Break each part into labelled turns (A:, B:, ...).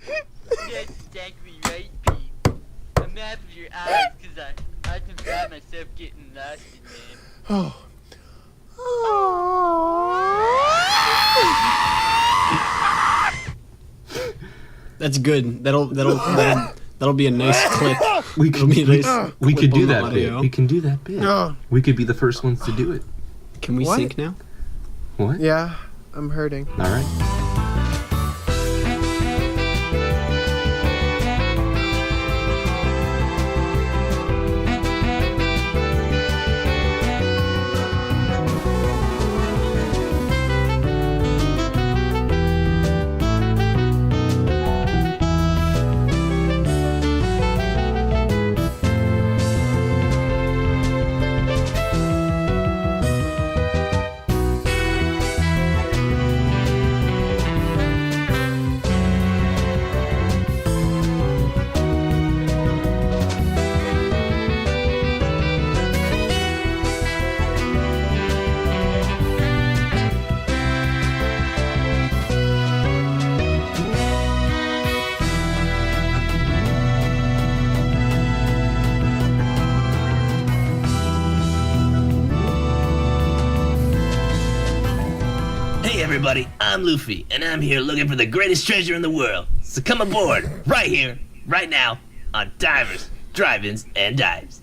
A: That's exactly right, Pete. I'm after your eyes because I can find myself getting lost in them.
B: Oh.
C: That's good. That'll be a nice clip.
D: We could do that
C: audio.
D: bit. We can do that bit. We could be the first ones to do it.
C: Can we
B: What?
C: sync now?
D: What?
B: Yeah, I'm hurting.
D: All right.
E: Hey everybody, I'm Luffy, and I'm here looking for the greatest treasure in the world. So come aboard, right here, right now, on Divers, Drive-Ins, and Dives.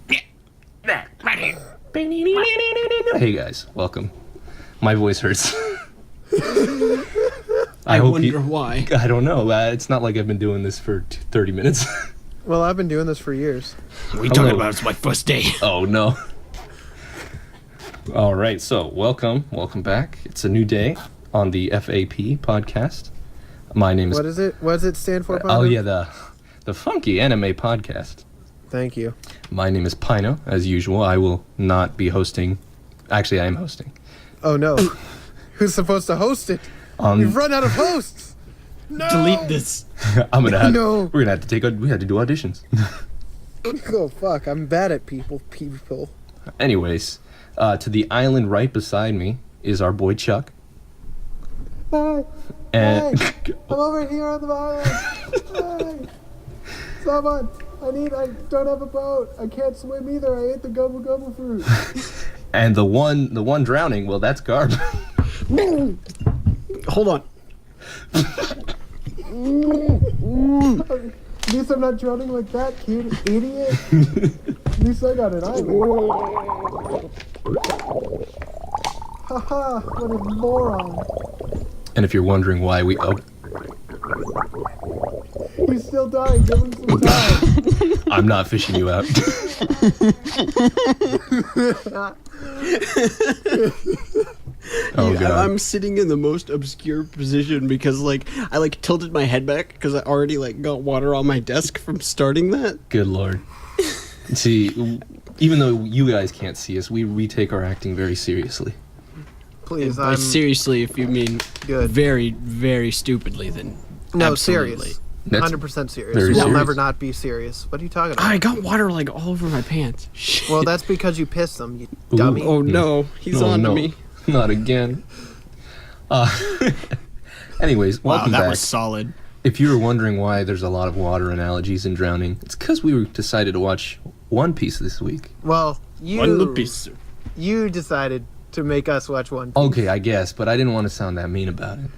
E: Yeah, right here.
D: Hey guys, welcome. My voice hurts.
C: I wonder why.
D: I don't know. It's not like I've been doing this for 30 minutes.
B: Well, I've been doing this for years.
C: What are you talking about? It's my first day.
D: Oh no. All right, so welcome back. It's a new day on the FAP podcast. My name is.
B: What is it? What does it stand for?
D: Oh
B: Pino?
D: yeah, the funky anime podcast.
B: Thank you.
D: My name is Pino. As usual, I will not be hosting. Actually, I am hosting.
B: Oh no. Who's supposed to host it? We've run out of hosts. No.
C: Delete this.
D: I'm gonna have.
B: No.
D: We're gonna have to take. We had to do auditions.
B: Oh fuck! I'm bad at people.
D: Anyways, to the island right beside me is our boy Chuck.
B: Hey,
D: And
B: I'm over here on the island. Hey, someone! I don't have a boat. I can't swim either. I ate the gobble gobble fruit.
D: and the one drowning. Well, that's Garb.
C: Hold on.
B: At least I'm not drowning like that, kid. Idiot. At least I got an island. Haha, what a moron.
D: And if you're wondering why we
B: He's still dying. Give him some time.
D: I'm not fishing you out. Oh god.
C: I'm sitting in the most obscure position because I tilted my head back because I already got water on my desk from starting that.
D: Good lord. See, even though you guys can't see us, we take our acting very seriously.
B: Please,
C: By seriously, if you mean
B: good.
C: very, very stupidly, then
B: No,
C: absolutely.
B: serious.
D: That's
B: 100% serious.
D: very
B: We'll
D: serious.
B: never not be serious. What are you talking about?
C: I got water all over my pants. Shit.
B: Well, that's because you pissed them, you
D: Ooh.
B: dummy.
C: Oh no, he's
D: No,
C: on
D: no,
C: to me.
D: Not again. Anyways,
C: Wow,
D: welcome
C: that
D: back.
C: was solid.
D: If you were wondering why there's a lot of water analogies and drowning, it's because we decided to watch One Piece this week.
B: Well,
C: One Piece.
B: you decided to make us watch One Piece.
D: Okay, I guess, but I didn't want to sound that mean about it.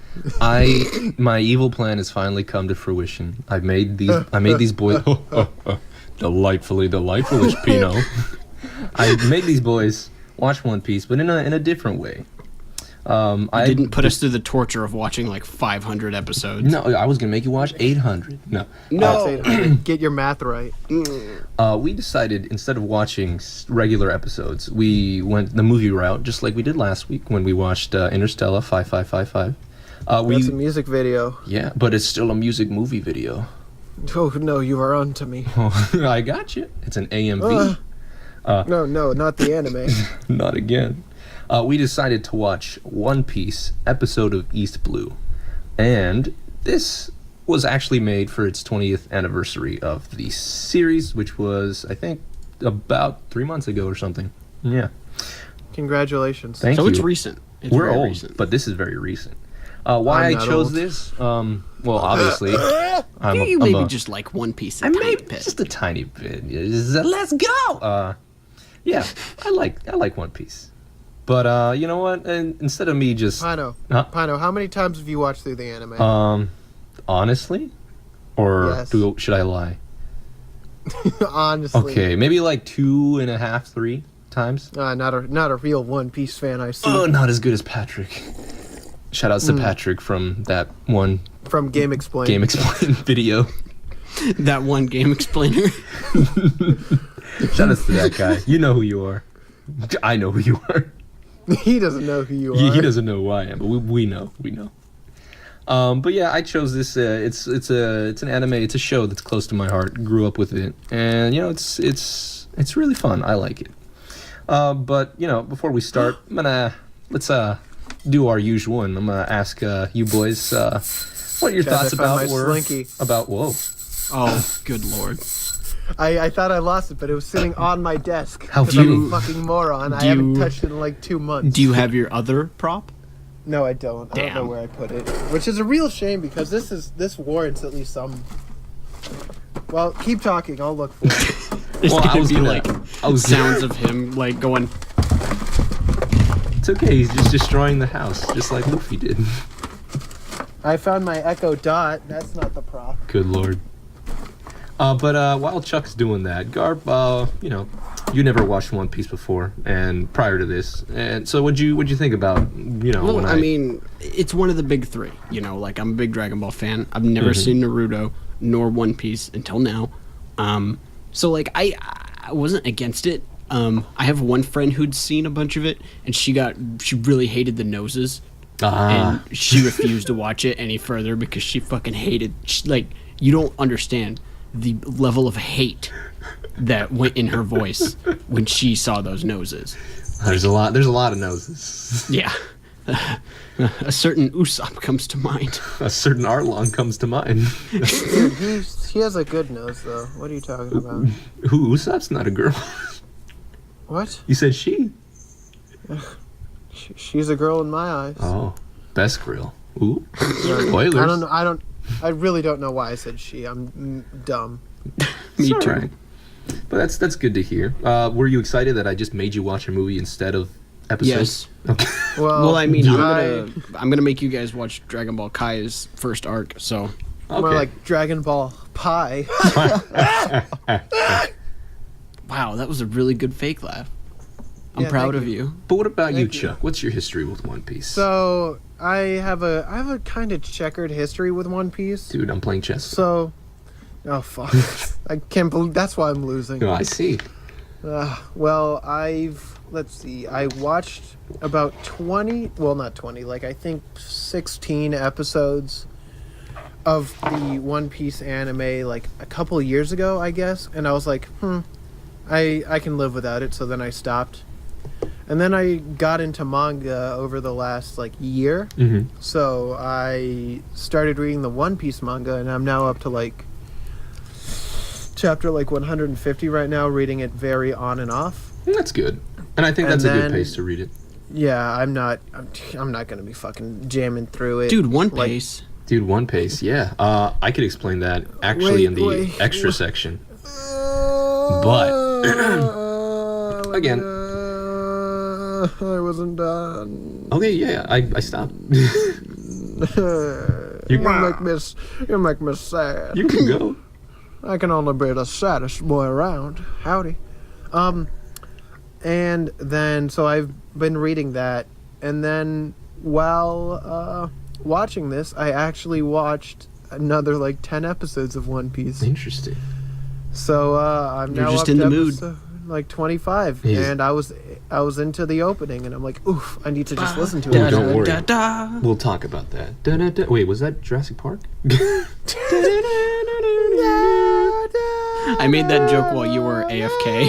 D: My evil plan has finally come to fruition. I made these boys delightfully Pino. I made these boys watch One Piece, but in a different way. I
C: didn't put us through the torture of watching 500 episodes.
D: No, I was gonna make you watch 800. No.
B: Get your math right.
D: We decided instead of watching regular episodes, we went the movie route, just like we did last week when we watched Interstellar 5555.
B: That's a music video.
D: Yeah, but it's still a music movie video.
B: Oh no, you are on to me.
D: I got you. It's an AMV.
B: No, not the anime.
D: Not again. We decided to watch One Piece episode of East Blue, and this was actually made for its 20th anniversary of the series, which was, I think, about 3 months ago or something. Yeah.
B: Congratulations.
D: Thank you.
C: So it's recent. It's
D: We're
C: very
D: old,
C: recent.
D: but this is very recent. Why
B: I'm
D: I
B: not
D: chose
B: old.
D: this? Well, obviously,
C: You maybe just like One Piece a
D: I
C: tiny
D: maybe
C: bit.
D: just a tiny bit. Let's go. Yeah, I like One Piece, but you know what? And instead of me just
B: Pino,
D: Huh?
B: Pino, how many times have you watched through the anime?
D: honestly, or
B: Yes.
D: should I lie?
B: Honestly.
D: Okay, maybe like 2.5, 3 times.
B: Not a real One Piece fan, I see.
D: Oh, not as good as Patrick. Shout outs to Patrick from that one
B: From Game Explained.
D: Game Explain video.
C: That one game explainer.
D: Shout outs to that guy. You know who you are. I know who you are.
B: He doesn't know who you are.
D: He doesn't know who I am, but we know. We know. But yeah, I chose this. It's an anime. It's a show that's close to my heart. Grew up with it, and you know, it's really fun. I like it. But you know, before we start, let's do our usual, and I'm gonna ask you boys what your
B: Guys,
D: thoughts
B: I found
D: about
B: my
D: were
B: Slinky.
D: about. Whoa,
C: Oh, good lord.
B: I thought I lost it, but it was sitting on my desk.
D: How
B: 'Cause I'm
D: fitting.
B: a fucking moron. I
C: Do
B: haven't
C: you-
B: touched it in like 2 months.
C: Do you have your other prop?
B: No, I don't. I don't know
C: Damn.
B: where I put it. Which is a real shame because this warrants at least some. Well, keep talking. I'll look for it.
C: There's
D: Well,
C: gonna be like
D: I was
C: sounds of him like going.
D: It's okay. He's just destroying the house, just like Luffy did.
B: I found my Echo Dot. That's not the prop.
D: Good lord. But while Chuck's doing that, Garb, you know, you never watched One Piece before, and prior to this, and so what'd you think about, you know?
C: Well,
D: when
C: I mean, it's one of the big three. You know, like I'm a big Dragon Ball fan. I've never seen Naruto nor One Piece until now. So like I wasn't against it. I have one friend who'd seen a bunch of it, and she really hated the noses, and she refused to watch it any further because she fucking hated. Like, you don't understand the level of hate that went in her voice when she saw those noses.
D: there's a lot of noses.
C: Yeah. A certain Usopp comes to mind.
D: A certain Arlong comes to mind.
B: Dude, he has a good nose though. What are you talking about?
D: Who? Usopp's not a girl.
B: What?
D: You said she.
B: She's a girl in my eyes.
D: Oh, best grill. Ooh,
B: Yeah,
D: spoilers.
B: I don't know. I really don't know why I said she. I'm dumb.
C: Me
D: It's all
C: too.
D: right. But that's good to hear. Were you excited that I just made you watch a movie instead of episodes?
C: Yes.
D: Okay.
C: Well, I mean,
B: I-
C: I'm gonna make you guys watch Dragon Ball Kai's first arc. So
B: More
D: Okay.
B: like Dragon Ball Pie.
C: wow, that was a really good fake laugh. I'm
B: Yeah,
C: proud
B: thank
C: of you.
D: But what about you,
B: Thank you.
D: Chuck? What's your history with One Piece?
B: So I have a kind of checkered history with One Piece.
D: Dude, I'm playing chess.
B: So, oh fuck, I can't believe that's why I'm losing.
D: Oh, I see.
B: Well, let's see. I watched about 20, well not 20, like I think 16 episodes of the One Piece anime like a couple years ago, I guess, and I was like, I can live without it, so then I stopped. And then I got into manga over the last like year.
D: Mm-hmm.
B: So I started reading the One Piece manga, and I'm now up to like chapter like 150 right now, reading it very on and off.
D: That's good. And I think
B: And
D: that's a good
B: then-
D: pace to read it.
B: Yeah, I'm not gonna be fucking jamming through it,
C: Dude, One
B: Like,
C: Piece.
D: Dude, One Pace, yeah. I could explain that actually in the
B: Wait,
D: extra section. But again,
B: I wasn't done.
D: okay, yeah, I stopped.
B: You make me sad.
D: You can go.
B: I can only be the saddest boy around. Howdy. And then, so I've been reading that, and then while watching this, I actually watched another like 10 episodes of One Piece.
D: Interesting.
B: So I'm
C: You're
B: now
C: just
B: up
C: in
B: to
C: the mood.
B: episode, like 25,
D: He's-
B: and I was into the opening, and I'm like, oof, I need to just listen to
D: Ooh,
B: it.
D: don't worry.
C: Da-da-da-da.
D: We'll talk about that. Da-da-da. Wait, was that Jurassic Park?
C: I made that joke while you were AFK.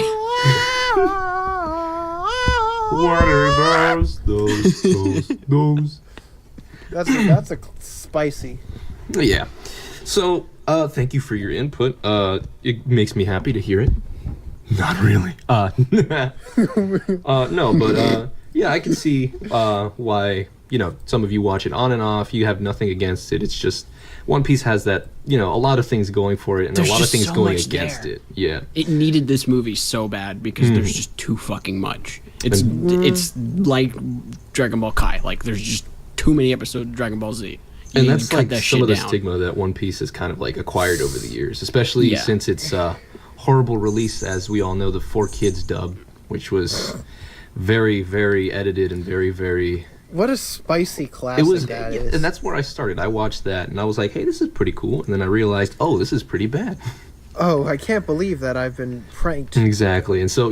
D: What are those?
B: That's a spicy.
D: Yeah. So, thank you for your input. It makes me happy to hear it. Not really. No, but yeah, I can see why some of you watch it on and off. You have nothing against it. It's just One Piece has that, a lot of things going for it and
C: There's
D: a lot of
C: just
D: things
C: so
D: going
C: much
D: against
C: there.
D: it. Yeah.
C: It needed this movie so bad because there's just too fucking much. It's like Dragon Ball Kai. Like there's just too many episodes of Dragon Ball Z. You
D: And
C: need
D: that's
C: to cut
D: like
C: that
D: some
C: shit
D: of the
C: down.
D: stigma that One Piece has kind of like acquired over the years, especially
C: Yeah.
D: since its horrible release, as we all know, the 4Kids dub, which was very, very edited and very, very...
B: What a spicy classic
D: It was,
B: that
D: yeah,
B: is.
D: and that's where I started. I watched that, and I was like, hey, this is pretty cool. And then I realized, oh, this is pretty bad.
B: Oh, I can't believe that I've been pranked.
D: Exactly. And so,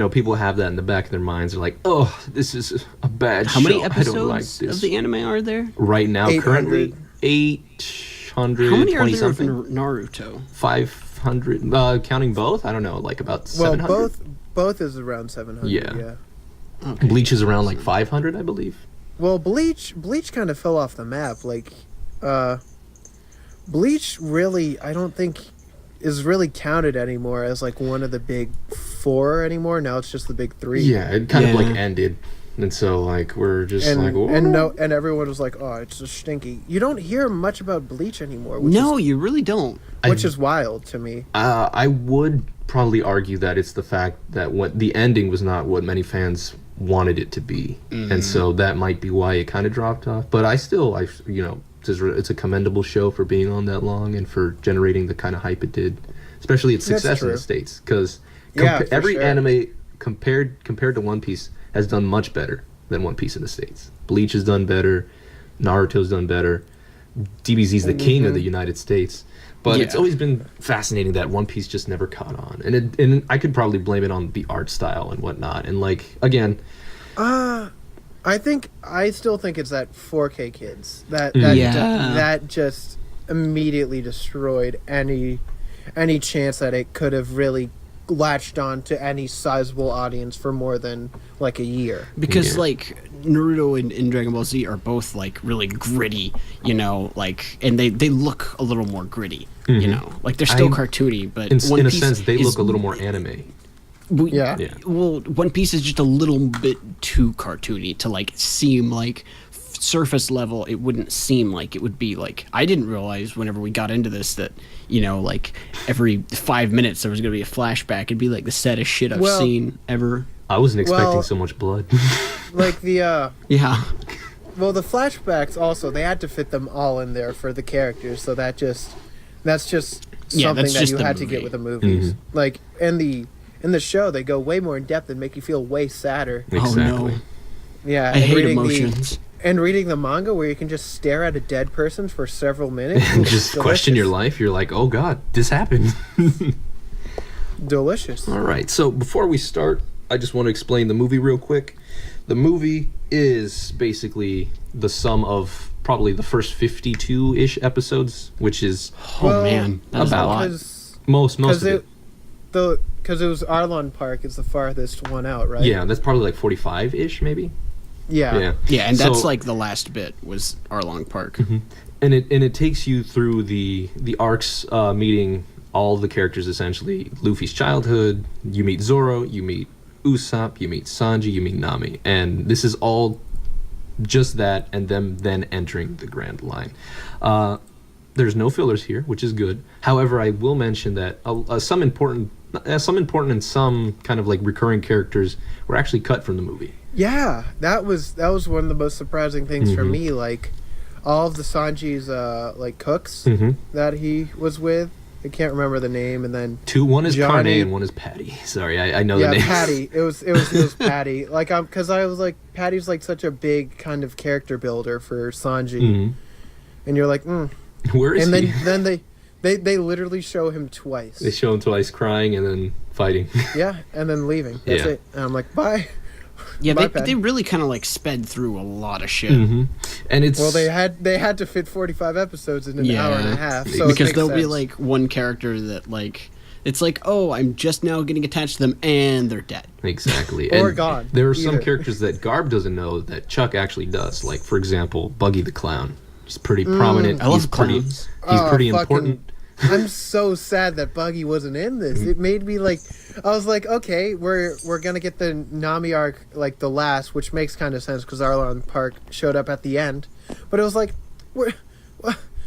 D: people have that in the back of their minds. They're like, oh, this is a bad
C: How
D: show.
C: many
D: I don't like
C: episodes
D: this.
C: of the anime are there?
D: Right now,
B: 800.
D: currently, 820
C: How many are there of
D: something?
C: Naruto?
D: 500, counting both? I don't know, like about
B: Well,
D: 700?
B: both is around 700.
D: Yeah.
B: Yeah.
C: Okay.
D: Bleach is around like 500, I believe.
B: Well, Bleach kind of fell off the map. Like, Bleach really, I don't think, is really counted anymore as like one of the big four anymore. Now it's just the big three.
D: Yeah, it kind of like
C: Yeah.
D: ended. And so like we're just
B: And
D: like, "Whoa."
B: and everyone was like, "Oh, it's just stinky." You don't hear much about Bleach anymore, which
C: No, you really don't.
B: is wild to me.
D: I would probably argue that it's the fact that what the ending was not what many fans wanted it to be, and so that might be why it kind of dropped off. But it's a commendable show for being on that long and for generating the kind of hype it did, especially its
B: That's
D: success in
B: true.
D: the States. Because
B: Yeah, for
D: every
B: sure.
D: anime compared to One Piece has done much better than One Piece in the States. Bleach has done better, Naruto's done better, DBZ's the king of the United States. But it's
C: Yeah.
D: always been fascinating that One Piece just never caught on, and I could probably blame it on the art style and whatnot. And like again,
B: I still think it's that 4K kids that
C: Yeah.
B: that just immediately destroyed any chance that it could have really latched on to any sizable audience for more than like a year.
C: Because
D: Yeah.
C: like Naruto and Dragon Ball Z are both like really gritty, like, and they look a little more gritty, like they're still cartoony, but
D: in
C: One
D: a
C: Piece
D: sense, they
C: is-
D: look a little more anime.
B: Yeah.
D: Yeah.
C: Well, One Piece is just a little bit too cartoony to like seem like surface level. It wouldn't seem like it would be like. I didn't realize whenever we got into this that like every 5 minutes there was gonna be a flashback. It'd be like the saddest shit I've
B: Well-
C: seen ever.
D: I wasn't expecting
B: Well-
D: so much blood.
B: Like the
C: Yeah.
B: well, the flashbacks also, they had to fit them all in there for the characters, so that's just
C: Yeah,
B: something
C: that's
B: that
C: just
B: you
C: the
B: had to get
C: movie.
B: with the movies. Like in the show, they go way more in depth and make you feel way sadder.
D: Exactly.
C: Oh no.
B: Yeah,
C: I
B: and
C: hate
B: reading
C: emotions.
B: And reading the manga where you can just stare at a dead person for several minutes.
D: And
B: is
D: just question your
B: delicious.
D: life. You're like, oh god, this happened.
B: Delicious.
D: All right. So before we start, I just want to explain the movie real quick. The movie is basically the sum of probably the first 52-ish episodes, which is
C: Oh
B: Well,
C: man, that's a
D: about-
C: lot.
D: most
B: Because
D: of it.
B: because it was Arlon Park is the farthest one out, right?
D: Yeah, that's probably like 45-ish, maybe.
B: Yeah.
D: Yeah.
C: Yeah, and that's
D: So-
C: like the last bit was Arlong Park.
D: And it takes you through the arcs, meeting all the characters essentially. Luffy's childhood. You meet Zoro. You meet Usopp. You meet Sanji. You meet Nami. And this is all just that, and them then entering the Grand Line. There's no fillers here, which is good. However, I will mention that some important and some kind of like recurring characters were actually cut from the movie.
B: Yeah, that was one of the most surprising things for me. Like all of the Sanji's like cooks that he was with. I can't remember the name, and then
D: One is Carne
B: Johnny-
D: and one is Patty. Sorry, I know
B: yeah,
D: the names.
B: Patty. It was Patty. Like because I was like Patty's like such a big kind of character builder for Sanji, and you're like,
D: Where is
B: and
D: he?
B: then they literally show him twice.
D: They show him twice crying and then fighting.
B: Yeah, and then leaving. That's
D: Yeah.
B: it. And I'm like, bye.
C: Yeah,
B: My
C: they
B: bad.
C: they really kind of like sped through a lot of shit.
D: And it's
B: Well, they had to fit 45 episodes in an hour and a half. So
C: because
B: it makes
C: there'll be
B: sense.
C: like one character that like it's like, oh, I'm just now getting attached to them, and they're dead.
D: exactly
B: Or
D: and
B: gone,
D: There are some
B: either.
D: characters that Garb doesn't know that Chuck actually does. Like for example, Buggy the Clown. He's pretty prominent.
C: I love
D: he's pretty,
C: clowns.
D: He's pretty
B: fucking-
D: important.
B: I'm so sad that Buggy wasn't in this. It made me like, I was like, okay, we're gonna get the Nami arc like the last, which makes kind of sense because Arlong Park showed up at the end. But it was like,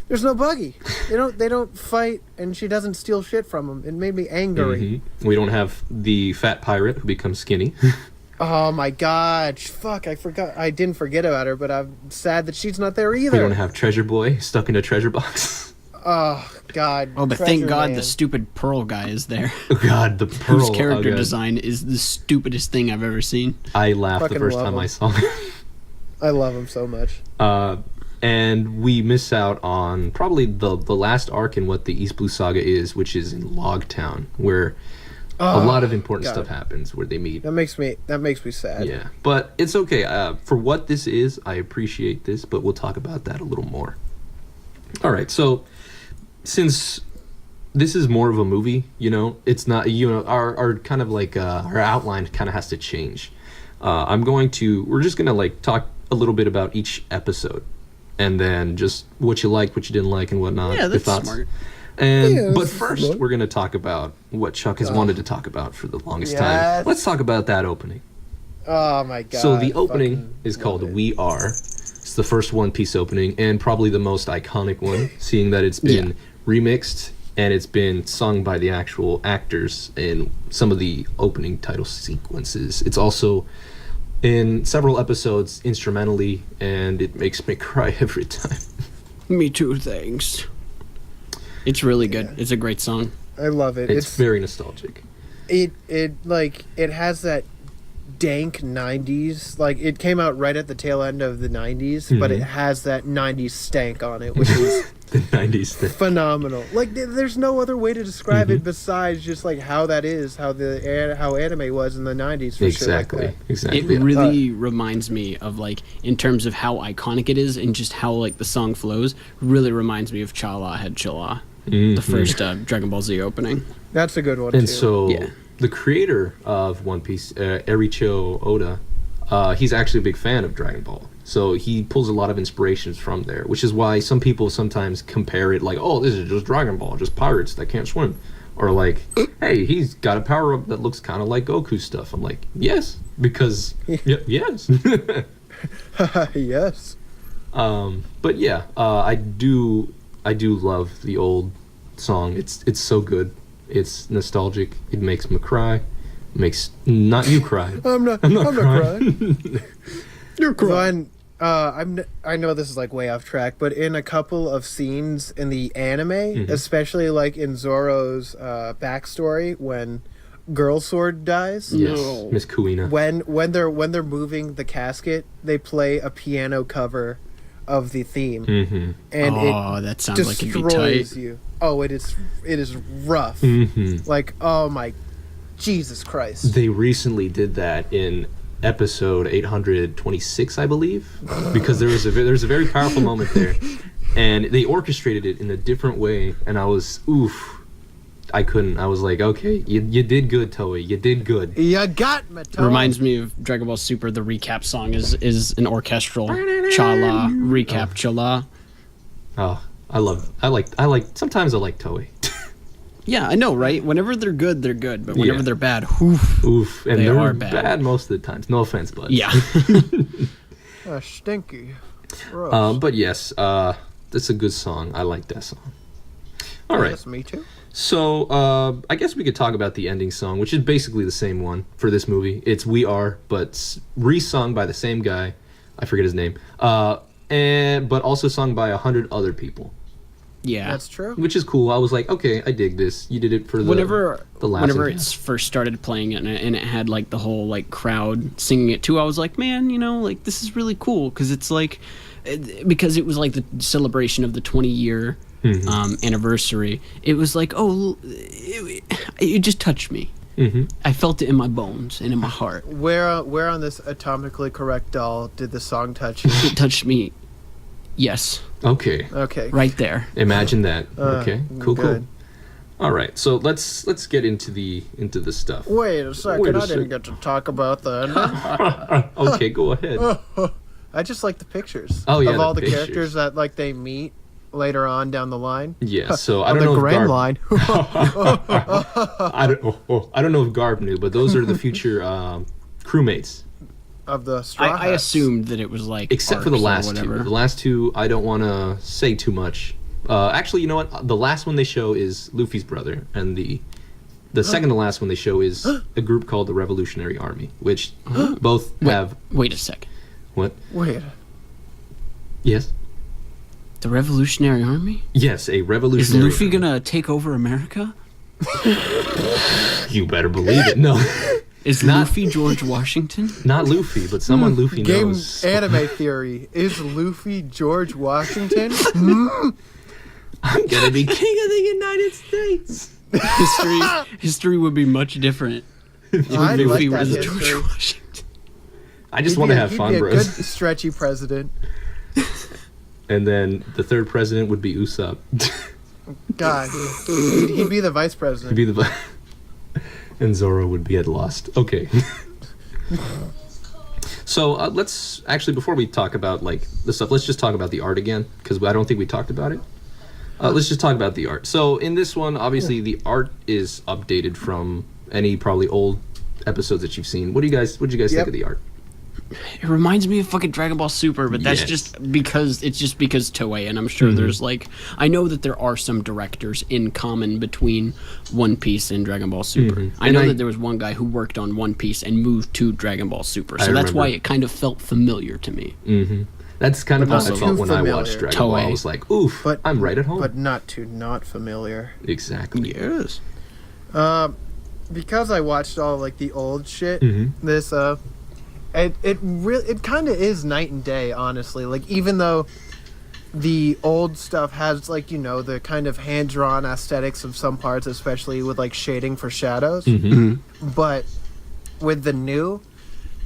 B: there's no Buggy. They don't fight, and she doesn't steal shit from him. It made me angry.
D: We don't have the fat pirate who becomes skinny.
B: Oh my god! Fuck! I forgot. I didn't forget about her, but I'm sad that she's not there either.
D: We don't have Treasure Boy stuck in a treasure box.
B: Oh god!
C: Oh, but thank
B: Treasure
C: God
B: Man.
C: the stupid Pearl guy is there.
D: Oh God, the Pearl.
C: Whose character
D: oh, God.
C: design is the stupidest thing I've ever seen.
D: I laughed the
B: Fucking
D: first
B: love
D: time
B: him.
D: I saw him.
B: I love him so much.
D: And we miss out on probably the last arc in what the East Blue Saga is, which is in Log Town, where a lot of important
B: God.
D: stuff happens, where they meet.
B: That makes me sad.
D: Yeah, but it's okay. For what this is, I appreciate this, but we'll talk about that a little more. All right, so since this is more of a movie, it's not, our kind of like our outline kind of has to change. We're just gonna like talk a little bit about each episode, and then just what you liked, what you didn't like, and whatnot.
C: Yeah,
D: your
C: that's
D: thoughts.
C: smart.
D: And but
B: this is
D: first,
B: smart.
D: we're gonna talk about what Chuck has wanted to talk about for the longest time.
B: Yes.
D: Let's talk about that opening.
B: Oh my god!
D: So the opening
B: fucking
D: is called
B: love it.
D: We Are. It's the first One Piece opening, and probably the most iconic one, seeing that it's been remixed and it's been sung by the actual actors in some of the opening title sequences. It's also in several episodes instrumentally, and it makes me cry every time.
C: Me too, thanks. It's really good. It's a great song.
B: I love it.
D: It's very nostalgic.
B: It has that dank 90s, like it came out right at the tail end of the 90s, but it has that 90s stank on it, which is
D: The 90s thing.
B: phenomenal. Like there's no other way to describe it besides just like how that is, how anime was in the 90s for sure. Like that.
D: Exactly.
C: It really reminds me of, like, in terms of how iconic it is and just how, like, the song flows, really reminds me of Chala Head Chala, the first Dragon Ball Z opening.
B: That's a good one too.
D: And so
C: Yeah.
D: the creator of One Piece, Ericho Oda, he's actually a big fan of Dragon Ball. So he pulls a lot of inspirations from there, which is why some people sometimes compare it like, oh, this is just Dragon Ball, just pirates that can't swim. Or like, hey, he's got a power-up that looks kind of like Goku stuff. I'm like, yes, because, yes.
B: Yes.
D: But yeah, I do love the old song. It's so good. It's nostalgic. It makes me cry. Makes not you cry.
B: I'm not crying.
C: You're
B: Vaughn, I know this is like way off track, but in a couple of scenes in the anime, especially like in Zoro's backstory when Girl Sword dies,
D: Yes,
C: No.
D: Miss Kuina.
B: when they're moving the casket, they play a piano cover of the theme, and
C: Oh,
B: it
C: that sounds like it'd be
B: destroys
C: tight.
B: you. Oh, it is rough. Like, oh my Jesus Christ.
D: They recently did that in episode 826, I believe, because there's a very powerful moment there, and they orchestrated it in a different way, and I was I couldn't. I was like, okay, you did good, Toei. You did good.
B: You got me, Tom.
C: Reminds me of Dragon Ball Super. The recap song is an orchestral Chala recap Chala.
D: Oh, I like. Sometimes I like Toei.
C: Yeah, I know, right? Whenever they're good, but whenever
D: Yeah.
C: they're bad, oof.
D: Oof, and
C: They
D: they're
C: are bad.
D: most of the times. No offense, bud.
C: Yeah.
B: Stinky. Gross.
D: But yes, that's a good song. I like that song. All right.
B: Yes, me too.
D: So, I guess we could talk about the ending song, which is basically the same one for this movie. It's We Are, but re-sung by the same guy. I forget his name. But also sung by 100 other people,
C: Yeah.
B: That's true.
D: which is cool. I was like, okay, I dig this. You did it for the
C: Whenever
D: last one.
C: it first started playing it and it had like the whole like crowd singing it too, I was like, man, like this is really cool because it's like because it was like the celebration of the 20-year anniversary. It was like, oh, it just touched me. I felt it in my bones and in my heart.
B: Where on this atomically correct doll did the song touch you?
C: It touched me. Yes,
D: Okay.
B: Okay.
C: right there.
D: Imagine that. Okay. Cool.
B: good.
D: All right. So let's get into the stuff.
B: Wait a second.
D: Wait a
B: I didn't
D: sec.
B: get to talk about the ending.
D: Okay, go ahead.
B: I just like the pictures
D: Oh, yeah,
B: of
D: the
B: all the
D: pictures.
B: characters that like they meet later on down the line.
D: Yeah, so I
B: On
D: don't
B: the
D: know if
B: Grand
D: Garb,
B: Line.
D: I don't know if Garb knew, but those are the future crewmates.
B: Of the Straw
C: I
B: Hats.
C: assumed that it was like
D: Except for the
C: arcs or
D: last two.
C: whatever.
D: The last two, I don't want to say too much. Actually, you know what? The last one they show is Luffy's brother, and the second to last one they show is a group called the Revolutionary Army, which both have
C: Wait a sec.
D: what?
B: Wait.
D: Yes,
C: The Revolutionary Army?
D: yes, a
C: Is
D: revolutionary.
C: Luffy
D: army.
C: gonna take over America?
D: You better believe it. No,
C: Is Luffy George Washington?
D: not Luffy, but someone Luffy
B: Game
D: knows.
B: anime theory. Is Luffy George Washington?
D: I'm gonna be king of the United States.
C: History would be much different if
B: I'd
C: Luffy
B: like that
C: was George
B: history.
C: Washington.
D: I just
B: He'd
D: want
B: be
D: to
B: a-
D: have
B: he'd
D: fun,
B: be a
D: bros.
B: good stretchy president.
D: And then the third president would be Usopp.
B: God, he'd be the vice president.
D: Be the and Zoro would be at Lost. Okay. So let's actually, before we talk about like the stuff, let's just talk about the art again, because I don't think we talked about it. Let's just talk about the art. So in this one, obviously the art is updated from any probably old episodes that you've seen. What do you guys think
B: Yep.
D: of the art?
C: It reminds me of fucking Dragon Ball Super, but that's
D: Yes.
C: just because Toei, and I'm sure there's like I know that there are some directors in common between One Piece and Dragon Ball Super. I
D: And
C: know
D: I-
C: that there was one guy who worked on One Piece and moved to Dragon Ball Super, so
D: I
C: that's why
D: remember.
C: it kind of felt familiar to me.
D: That's kind of how I
B: not
D: felt
B: too
D: when I
B: familiar.
D: watched Dragon Ball. I
C: Toei.
D: was like, oof,
B: But
D: I'm right at home.
B: But not familiar.
D: Exactly.
C: Yes.
B: Because I watched all like the old shit.
D: Mm-hmm.
B: This it kind of is night and day, honestly. Like even though the old stuff has like the kind of hand drawn aesthetics of some parts, especially with like shading for shadows.
D: Mm-hmm.
B: But with the new,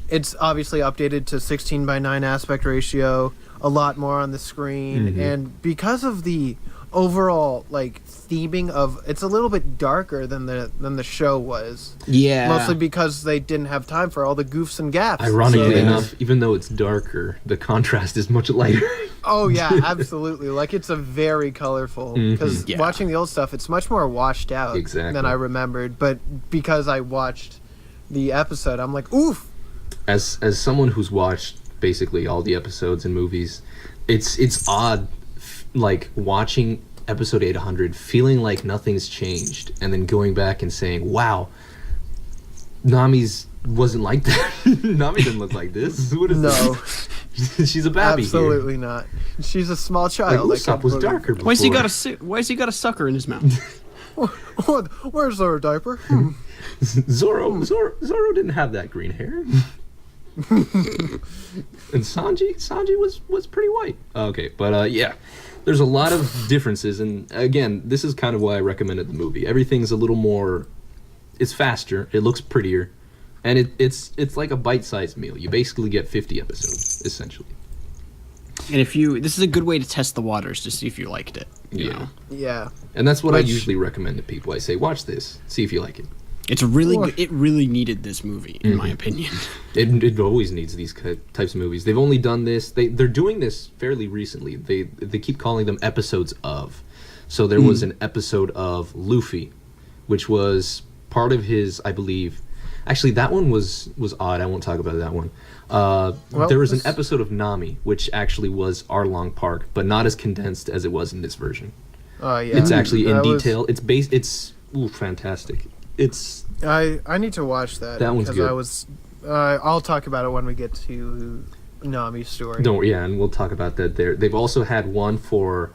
B: it's obviously updated to 16:9 aspect ratio, a lot more on the screen, and because of the overall like theming of, it's a little bit darker than the show was.
C: Yeah.
B: Mostly because they didn't have time for all the goofs and gaps.
D: Ironically
B: So-
D: enough, even though it's darker, the contrast is much lighter.
B: Oh yeah, absolutely. Like it's a very colorful, because
C: Yeah.
B: watching the old stuff, it's much more washed out
D: Exactly.
B: than I remembered. But because I watched the episode, I'm like, oof.
D: As someone who's watched basically all the episodes and movies, it's odd, like watching episode 800, feeling like nothing's changed, and then going back and saying, "Wow, Nami's wasn't like that. Nami didn't look like this. What is
B: No,
D: this? She's a babby
B: absolutely not. She's a small
D: here.
B: child.
D: Like
B: I
D: Usopp
B: can't
D: was
B: believe-
D: darker before.
C: Why has he got a sucker in his mouth?
B: Where's our diaper?
D: Zoro didn't have that green hair. And Sanji was pretty white. Okay, but yeah, there's a lot of differences, and again, this is kind of why I recommended the movie. Everything's a little more, it's faster, it looks prettier, and it's like a bite-sized meal. You basically get 50 episodes, essentially.
C: And this is a good way to test the waters to see if you liked it. You know?
B: Yeah.
D: And that's what I
B: Which-
D: usually recommend to people. I say, watch this, see if you like it.
C: It's really good. It really needed this movie, in my opinion.
D: It always needs these types of movies. They've only done this. They're doing this fairly recently. They keep calling them episodes of. So there was an episode of Luffy, which was part of his, I believe. Actually, that one was odd. I won't talk about that one. There was an
B: this-
D: episode of Nami, which actually was Arlong Park, but not as condensed as it was in this version.
B: Oh yeah.
D: It's actually in
B: That was-
D: detail. It's fantastic. It's
B: I need to watch that.
D: That one's
B: because
D: good.
B: I'll talk about it when we get to Nami's story.
D: and we'll talk about that there. They've also had one for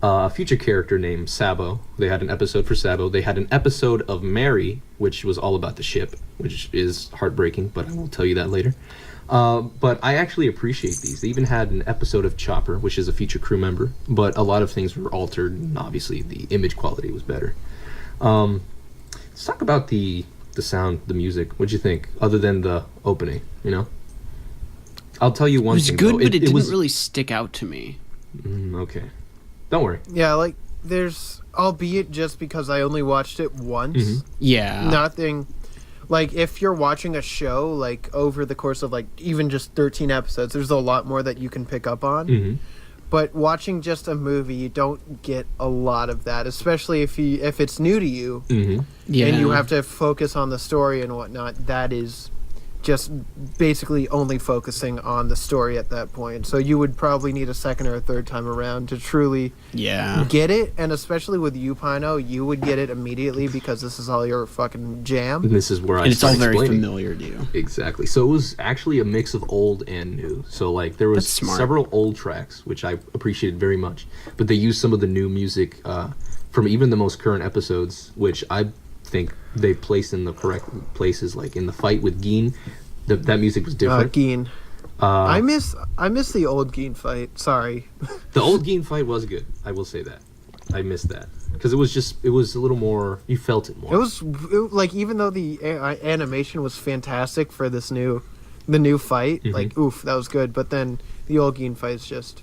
D: a future character named Sabo. They had an episode for Sabo. They had an episode of Mary, which was all about the ship, which is heartbreaking, but I will tell you that later. But I actually appreciate these. They even had an episode of Chopper, which is a future crew member, but a lot of things were altered, and obviously the image quality was better. Let's talk about the sound, the music. What'd you think, other than the opening, I'll tell you
C: It
D: one
C: was
D: thing,
C: good,
D: though.
C: but it didn't
D: was
C: really stick out to me.
D: okay. Don't worry.
B: Yeah, like there's, albeit just because I only watched it once.
C: Yeah.
B: Nothing. Like if you're watching a show like over the course of like even just 13 episodes, there's a lot more that you can pick up on. But watching just a movie, you don't get a lot of that, especially if it's new to you
C: Yeah.
B: and you have to focus on the story and whatnot. That is just basically only focusing on the story at that point. So you would probably need a second or a third time around to truly get it. And especially with you, Pino, you would get it immediately because this is all your fucking jam.
D: And this is where
C: And it's all
D: start
C: very
D: explaining.
C: familiar to you.
D: Exactly. So it was actually a mix of old and new. So like there was
C: That's smart.
D: several old tracks, which I appreciated very much, but they used some of the new music from even the most current episodes, which I think they placed in the correct places. Like in the fight with Geen, that music was different.
B: Geen. I miss the old Geen fight. Sorry.
D: The old Geen fight was good. I will say that. I missed that because it was a little more. You felt it more.
B: It was like, even though the animation was fantastic for the new fight, like oof, that was good. But then the old Geen fight is just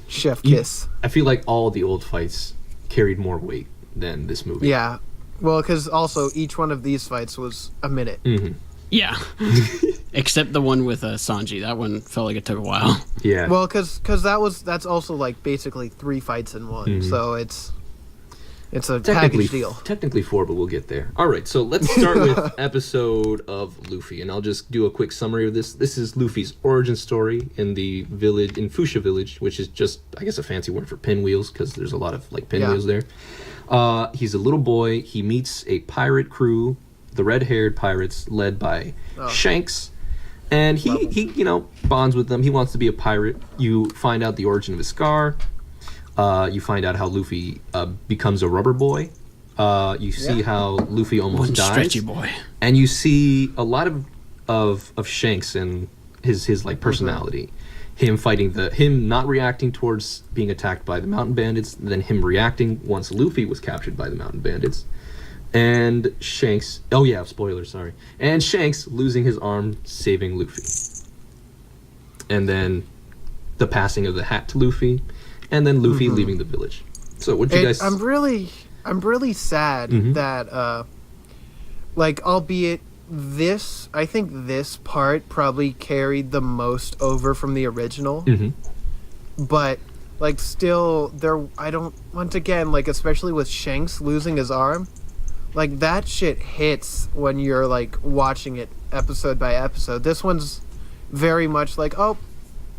B: chef kiss.
D: I feel like all the old fights carried more weight than this movie.
B: Yeah, well, because also each one of these fights was a minute.
C: Yeah. Except the one with Sanji. That one felt like it took a while.
D: Yeah.
B: Well, because that's also like basically 3 fights in one, so it's a package deal.
D: Technically 4, but we'll get there. All right, so let's start with episode of Luffy, and I'll just do a quick summary of this. This is Luffy's origin story in the village, in Fuchsia Village, which is just, I guess, a fancy word for pinwheels, because there's a lot of like pinwheels there. He's a little boy. He meets a pirate crew, the red-haired pirates led by Shanks, and he bonds with them. He wants to be a pirate. You find out the origin of his scar. You find out how Luffy becomes a rubber boy. You see how Luffy almost
C: One
D: dies.
C: stretchy boy.
D: And you see a lot of Shanks and his like personality. Him not reacting towards being attacked by the mountain bandits, then him reacting once Luffy was captured by the mountain bandits. And Shanks, oh yeah, spoilers, sorry. And Shanks losing his arm, saving Luffy. And then the passing of the hat to Luffy, and then Luffy leaving the village. So what do you guys...
B: I'm really sad that, like, albeit I think this part probably carried the most over from the original. But, like, still, once again, like, especially with Shanks losing his arm, like, that shit hits when you're, like, watching it episode by episode. This one's very much like, oh,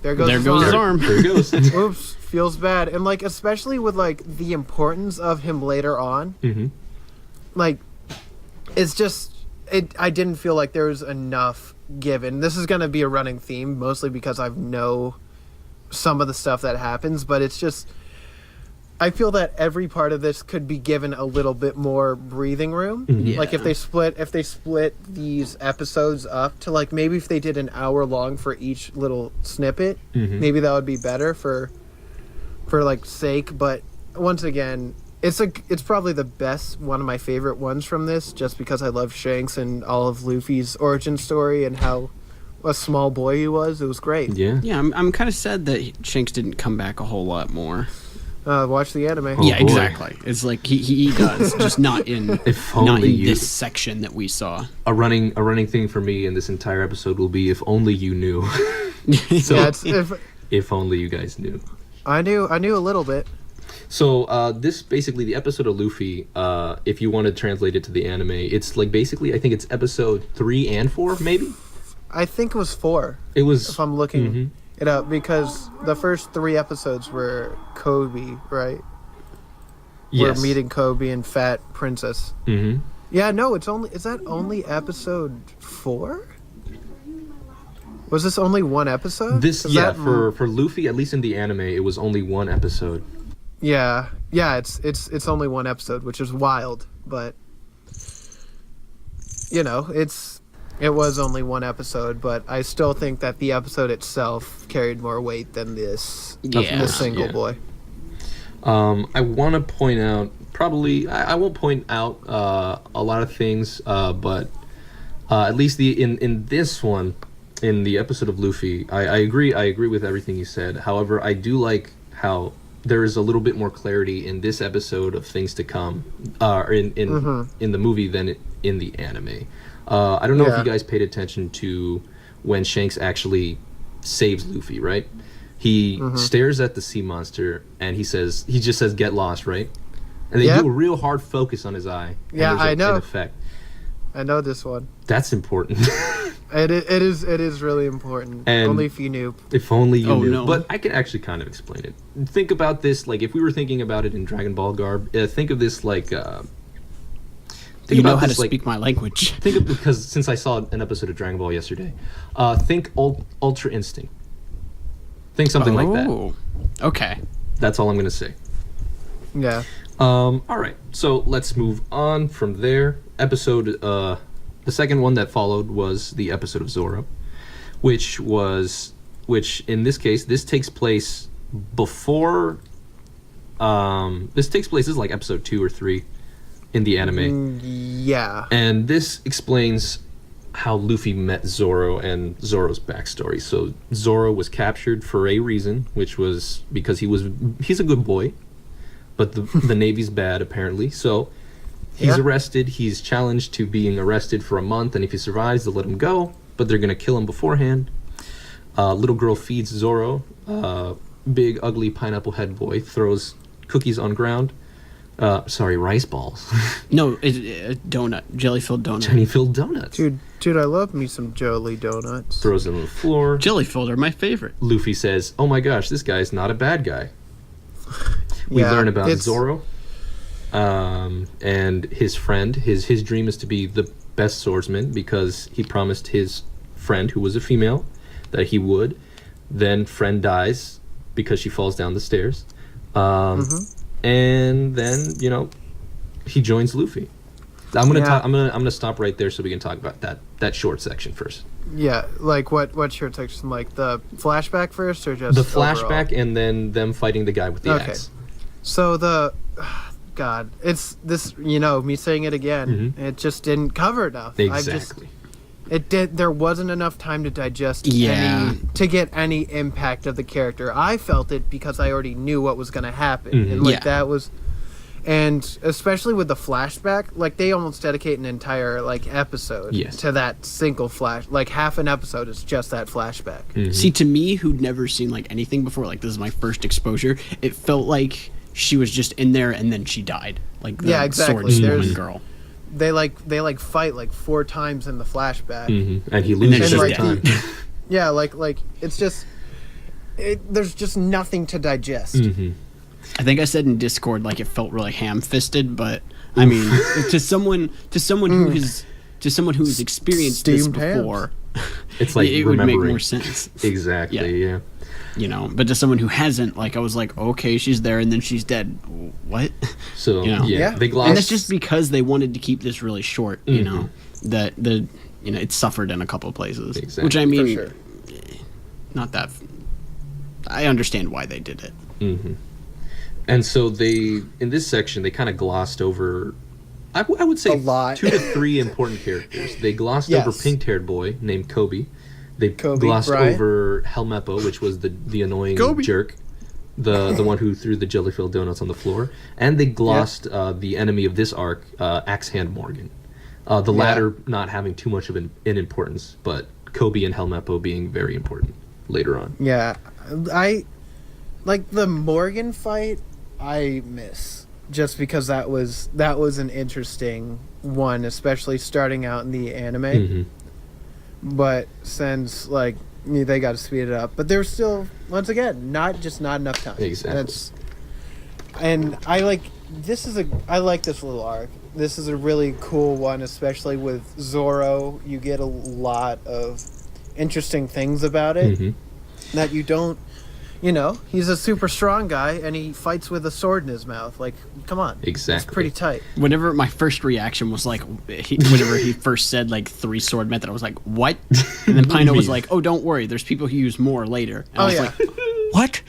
B: there goes
C: his arm.
D: There he goes.
B: Oops, feels bad. And, like, especially with, like, the importance of him later on, like, it's just, I didn't feel like there was enough given. This is going to be a running theme, mostly because I know some of the stuff that happens, but it's just, I feel that every part of this could be given a little bit more breathing room. Like if they split these episodes up to, like, maybe if they did an hour long for each little snippet, maybe that would be better for like sake. But once again, it's probably the best, one of my favorite ones from this, just because I love Shanks and all of Luffy's origin story and how a small boy he was. It was great.
D: Yeah.
C: Yeah, I'm kind of sad that Shanks didn't come back a whole lot more.
B: Watch the anime.
C: Yeah,
D: boy.
C: Exactly. It's like he does, just not in this section that we saw.
D: A running thing for me in this entire episode will be, if only you knew. So,
B: Yeah,
D: if only you guys knew.
B: I knew a little bit.
D: So this basically, the episode of Luffy, if you want to translate it to the anime, it's like basically, I think it's episode 3 and 4, maybe?
B: I think it was 4.
D: It was...
B: If I'm looking it up, because the first 3 episodes were Kobe, right?
D: Yes.
B: We're meeting Kobe and Fat Princess. Yeah, no, is that only episode 4? Was this only one episode?
D: For Luffy, at least in the anime, it was only one episode.
B: Yeah, it's only one episode, which is wild, but it was only one episode, but I still think that the episode itself carried more weight than this single boy.
D: I want to point out, probably I won't point out a lot of things, but at least in this one, in the episode of Luffy, I agree with everything you said. However, I do like how there is a little bit more clarity in this episode of things to come, in the movie than in the anime. I don't know if you guys paid attention to when Shanks actually saves Luffy, right? He stares at the sea monster and he just says, "Get lost," right? And they
B: Yep.
D: do a real hard focus on his eye. And
B: Yeah,
D: there's
B: I know.
D: An effect.
B: I know this one.
D: That's important.
B: It is really important.
D: And-
B: Only if you knew.
D: If only you
C: Oh,
D: knew.
C: no.
D: But I can actually kind of explain it. Think about this, like, if we were thinking about it in Dragon Ball Garb, think of this like...
C: You know how to
D: this, like,
C: speak my language.
D: Think of, because since I saw an episode of Dragon Ball yesterday, think Ultra Instinct. Think something like that.
C: Oh, okay.
D: That's all I'm going to say.
B: Yeah.
D: All right, so let's move on from there. The second one that followed was the episode of Zoro, which in this case, this takes place before. This is like episode 2 or 3 in the anime,
B: Yeah.
D: and this explains how Luffy met Zoro and Zoro's backstory. So Zoro was captured for a reason, which was because he's a good boy, but the Navy's bad apparently. So he's
B: Yeah.
D: arrested. He's challenged to being arrested for a month, and if he survives, they'll let him go. But they're gonna kill him beforehand. Little girl feeds Zoro. Big ugly pineapple head boy throws cookies on ground. Rice balls.
C: No, donut, jelly-filled donut.
D: Jenny-filled donuts.
B: Dude, I love me some Jolie donuts.
D: Throws them on the floor.
C: Jelly-filled are my favorite.
D: Luffy says, "Oh my gosh, this guy's not a bad guy." We
B: Yeah,
D: learn about
B: it's-
D: Zoro, and his friend. His dream is to be the best swordsman because he promised his friend, who was a female, that he would. Then friend dies because she falls down the stairs, and then he joins Luffy. I'm gonna stop right there so we can talk about that short section first.
B: Yeah, like what short section? Like the flashback first, or just
D: The
B: overall?
D: flashback and then them fighting the guy with the
B: Okay.
D: axe.
B: So God, it's this. Me saying it again. It just didn't cover enough.
D: Exactly.
B: It did. There wasn't enough time to digest
C: Yeah.
B: to get any impact of the character. I felt it because I already knew what was going to happen, and
C: Yeah.
B: that was. And especially with the flashback, like they almost dedicate an entire episode
D: Yes.
B: to that single flash. Like half an episode is just that flashback.
C: See, to me, who'd never seen anything before, this is my first exposure. It felt like she was just in there and then she died, like the
B: Yeah, exactly.
C: swordswoman
B: There's-
C: girl.
B: They fight 4 times in the flashback.
D: And he
C: then
D: loses
C: she's
D: every
C: dead.
D: time.
B: Yeah, like it's just. There's just nothing to digest.
C: I think I said in Discord it felt really ham-fisted, but I mean, to someone who's experienced this
B: Steamed hams.
C: before,
D: It's like
C: it would make
D: remembering.
C: more sense.
D: Exactly. Yeah.
C: But to someone who hasn't, I was like, okay, she's there and then she's dead. What?
D: So
C: Yeah.
B: Yeah.
D: they gloss.
C: And that's just because they wanted to keep this really short. That it suffered in a couple of places,
D: Exactly.
C: which I mean,
B: For sure.
C: not that. I understand why they did it.
D: And so in this section, they kind of glossed over, I would say,
B: A lot.
D: 2 to 3 important characters. They glossed
B: Yes.
D: over pink-haired boy named Kobe. They
B: Kobe
D: glossed
B: Bryant.
D: over Helmeppo, which was the annoying
B: Kobe.
D: jerk, the one who threw the jelly-filled donuts on the floor. And they glossed the enemy of this arc, Axe Hand Morgan. The latter not having too much of an importance, but Kobe and Helmeppo being very important later on.
B: Yeah, I like the Morgan fight. I miss just because that was an interesting one, especially starting out in the anime. But since they got to speed it up, but there's still once again not enough time.
D: Exactly.
B: And I like this little arc. This is a really cool one, especially with Zoro. You get a lot of interesting things about it that you don't. He's a super strong guy, and he fights with a sword in his mouth. Come on.
D: Exactly.
B: It's pretty tight.
C: Whenever my first reaction was whenever he first said 3 sword method, I was like, what? And then Pino was like, oh, don't worry, there's people who use more later. And I was like, what?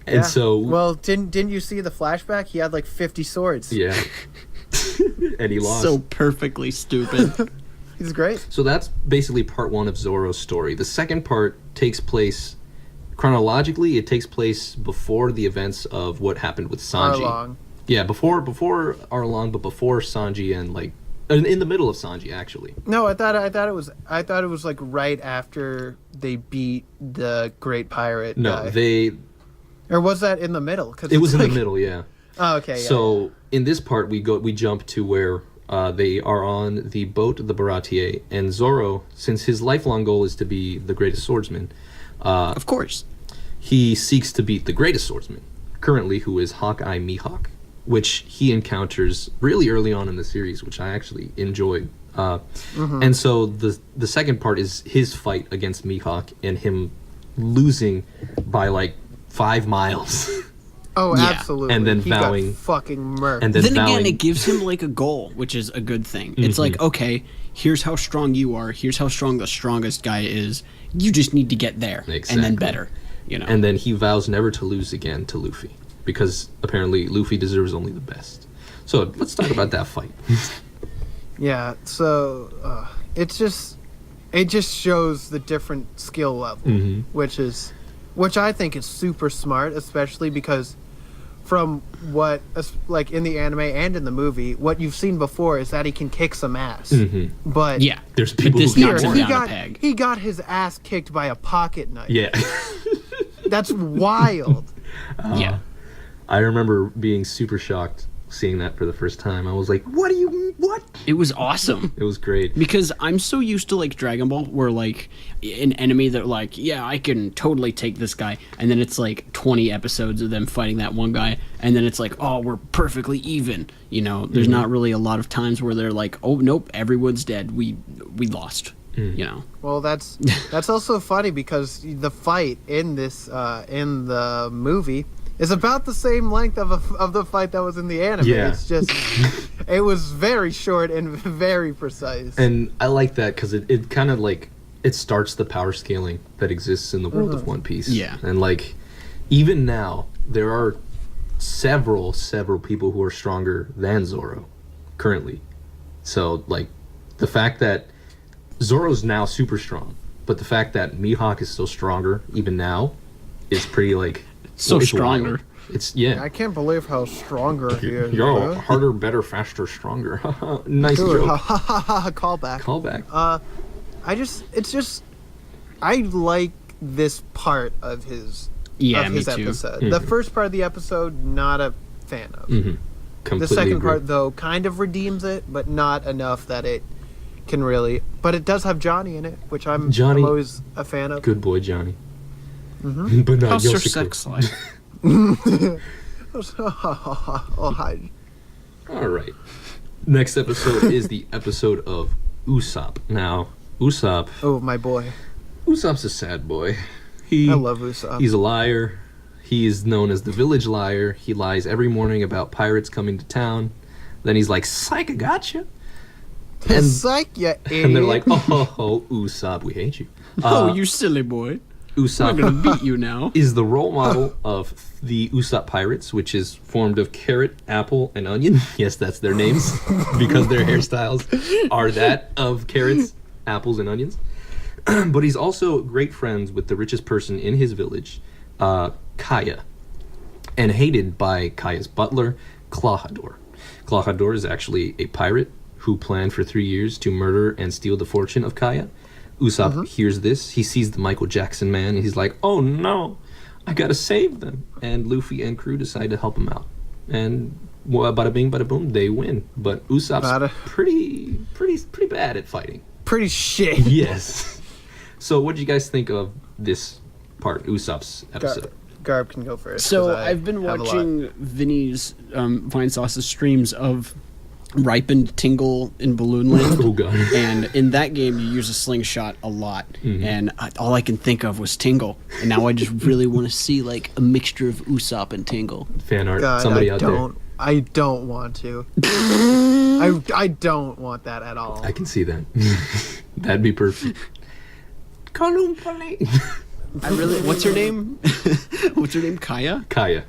D: And so...
B: Well, didn't you see the flashback? He had 50 swords.
D: Yeah. And he lost.
C: So perfectly stupid.
B: He's great.
D: So that's basically part 1 of Zoro's story. The second part takes place... Chronologically, it takes place before the events of what happened with Sanji.
B: Arlong.
D: Yeah, before Arlong, but before Sanji and In the middle of Sanji, actually.
B: No, I thought it was like right after they beat the Great Pirate
D: No,
B: guy. Or was that in the middle? 'Cause
D: it was in
B: like,
D: the middle, yeah.
B: Oh, okay. Yeah,
D: So in this part, we jump to where they are on the boat, the Baratier, and Zoro, since his lifelong goal is to be the greatest swordsman,
C: Of course.
D: he seeks to beat the greatest swordsman currently, who is Hawkeye Mihawk, which he encounters really early on in the series, which I actually enjoyed. And so the second part is his fight against Mihawk and him losing by like 5 miles.
B: Oh,
C: Yeah.
B: absolutely.
D: And then
B: he
D: vowing-
B: got fucking murked.
D: And
C: Then
D: vowing,
C: again, it gives him like a goal, which is a good thing. It's like, okay, here's how strong you are. Here's how strong the strongest guy is. You just need to get there, and
D: Exactly.
C: then better. You know.
D: and then he vows never to lose again to Luffy, because apparently Luffy deserves only the best. So let's talk about that fight.
B: Yeah, so it just shows the different skill level, which I think is super smart, especially because from what like in the anime and in the movie, what you've seen before is that he can kick some ass. But
C: yeah,
D: There's
C: but
D: people
C: this
D: who
C: knocks
D: can't
C: him
B: he
C: down
B: got
C: a peg.
B: he got his ass kicked by a pocket knife.
D: Yeah.
B: That's wild.
C: Yeah.
D: I remember being super shocked seeing that for the first time. I was like, what?
C: It was awesome.
D: It was great.
C: Because I'm so used to like Dragon Ball, where like an enemy that like, yeah, I can totally take this guy, and then it's like 20 episodes of them fighting that one guy, and then it's like, oh, we're perfectly even. You know, there's not really a lot of times where they're like, oh nope, everyone's dead. We lost. You know.
B: Well, that's also funny because the fight in this in the movie is about the same length of the fight that was in the anime.
D: Yeah.
B: It's just it was very short and very precise.
D: And I like that because it kind of like it starts the power scaling that exists in the world of One Piece.
C: Yeah.
D: And like even now there are several people who are stronger than Zoro currently. So like the fact that Zoro's now super strong, but the fact that Mihawk is still stronger even now is pretty like
C: So
D: it's
C: stronger.
D: wild. It's yeah.
B: I can't believe how stronger he is.
D: Yo,
B: bro.
D: harder, better, faster, stronger. Nice
B: Dude,
D: joke.
B: Callback.
D: Callback.
B: I like this part of his
C: Yeah,
B: of
C: me
B: his
C: too.
B: episode. The first part of the episode, not a fan of.
D: Completely
B: The second
D: agree.
B: part, though, kind of redeems it, but not enough that it can really. But it does have Johnny in it, which I'm always a fan of.
D: Good boy, Johnny. But not
C: How's your
D: Yoshiko.
C: sex life?
B: Oh, hi.
D: All right. Next episode is the episode of Usopp. Now, Usopp.
B: Oh, my boy.
D: Usopp's a sad boy.
B: I love Usopp.
D: He's a liar. He is known as the village liar. He lies every morning about pirates coming to town. Then he's like, "Psych, I gotcha." And,
B: Psych, you idiot.
D: and they're like, "Oh, Usopp, we hate you."
C: Oh, you silly boy. We're
D: Usopp
C: gonna beat you now.
D: is the role model of the Usopp Pirates, which is formed of carrot, apple, and onion. Yes, that's their names because their hairstyles are that of carrots, apples, and onions. But he's also great friends with the richest person in his village, Kaya, and hated by Kaya's butler, Klahadore. Klahadore is actually a pirate who planned for 3 years to murder and steal the fortune of Kaya. Usopp hears this. He sees the Michael Jackson man, and he's like, "Oh no, I gotta save them." And Luffy and crew decide to help him out. And bada bing, bada boom, they win. But Usopp's pretty bad at fighting.
B: Pretty shit.
D: Yes. So, what did you guys think of this part, Usopp's episode?
B: Garb can go first.
C: So
B: 'cause I
C: I've been
B: have a lot.
C: watching Vinny's Vine Sauce's streams of Ripened Tingle in Balloon Land.
D: Oh god.
C: And in that game, you use a slingshot a lot, and all I can think of was Tingle. And now I just really want to see like a mixture of Usopp and Tingle.
D: Fan art.
B: God,
D: Somebody
B: I
D: out
B: don't. I don't want to. I don't want that at all.
D: there. I can see that. That'd be perfect. Kalumpali.
C: I really. What's her name? What's her name? Kaya.
D: Kaya.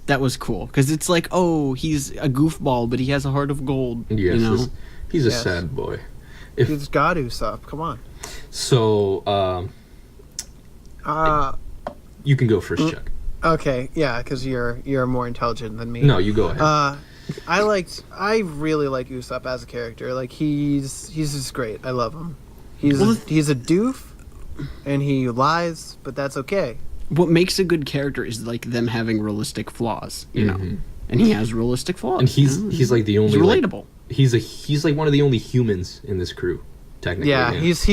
C: That was cool because it's like, oh, he's a goofball, but he has a heart of gold.
D: Yes.
C: You know.
D: He's a
B: Yes.
D: sad boy.
B: He's got Usopp. Come on.
D: So, you can go first, Chuck.
B: Okay, yeah, because you're more intelligent than me.
D: No, you go ahead.
B: I really like Usopp as a character. Like he's just great. I love him. He's a doof, and he lies, but that's okay.
C: What makes a good character is like them having realistic flaws, you know. And he has realistic flaws.
D: And he's like the only
C: he's relatable.
D: He's like one of the only humans in this crew, technically.
B: Yeah, he's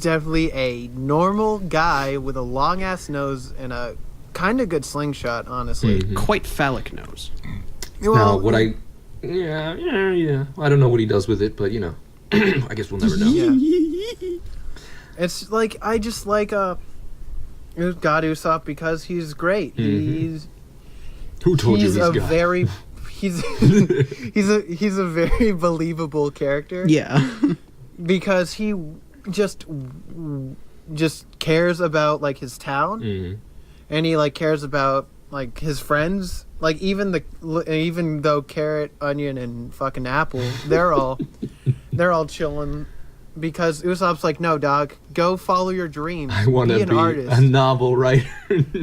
B: definitely a normal guy with a long ass nose and a kind of good slingshot, honestly.
C: Quite phallic nose.
B: Well,
D: Now, yeah. I don't know what he does with it, but you know, I guess we'll never know.
B: Yeah. It's like I just like God Usopp because he's great.
D: Who told you
B: He's
D: he's
B: a
D: God?
B: very he's he's a very believable character.
C: Yeah.
B: Because he just cares about like his town, and he like cares about like his friends. Like even though Carrot, Onion, and fucking Apple, they're all chilling. Because Usopp's like, no, dog, go follow your dreams.
D: I want to
B: be an
D: be
B: artist.
D: a novel writer.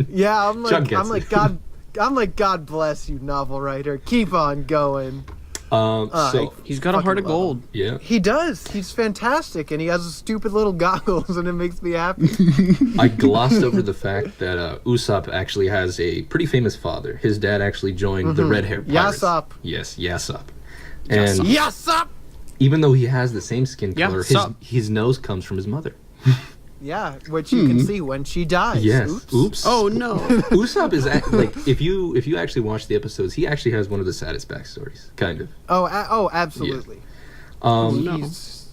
B: Yeah, I'm
D: Chuck
B: like
D: gets
B: God bless you, novel writer. Keep on going.
D: So
C: He's got a heart of gold.
D: yeah,
B: He does. He's fantastic, and he has stupid little goggles, and it makes me happy.
D: I glossed over the fact that Usopp actually has a pretty famous father. His dad actually joined the Red Hair Pirates.
B: Yasopp.
D: Yes, Yasopp. And
B: Yasopp.
D: even though he has the same skin
C: Yeah,
D: color,
C: sup.
D: his nose comes from his mother.
B: Yeah, which you can see when she dies.
D: Yes. Oops.
C: Oh no.
D: Usopp is like if you actually watch the episodes, he actually has one of the saddest backstories, kind of.
B: Oh, absolutely.
C: No.
B: He's-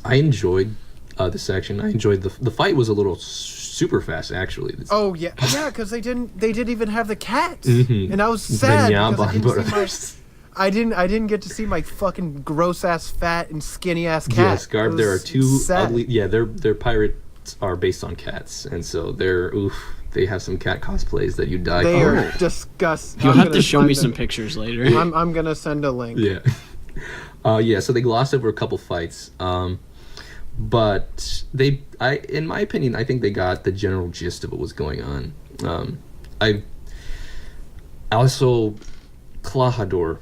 D: I enjoyed the section. I enjoyed the fight was a little super fast actually.
B: Oh yeah, because they didn't even have the cats,
D: Mhm.
B: and I was sad
D: The
B: because I didn't get to see my fucking gross ass fat and skinny ass cat.
D: Yes, Garb.
B: It
D: There are
B: was
D: two
B: sad.
D: ugly. Yeah, their pirates are based on cats, and so they have some cat cosplays that you die
B: They
D: for.
B: are disgusting.
C: You'll
B: I'm
C: have
B: gonna
C: to show me
B: find
C: some
B: them.
C: pictures later.
B: I'm gonna send a link.
D: Yeah. Yeah, so they glossed over a couple fights. But in my opinion, I think they got the general gist of what was going on. I also, Klahadore,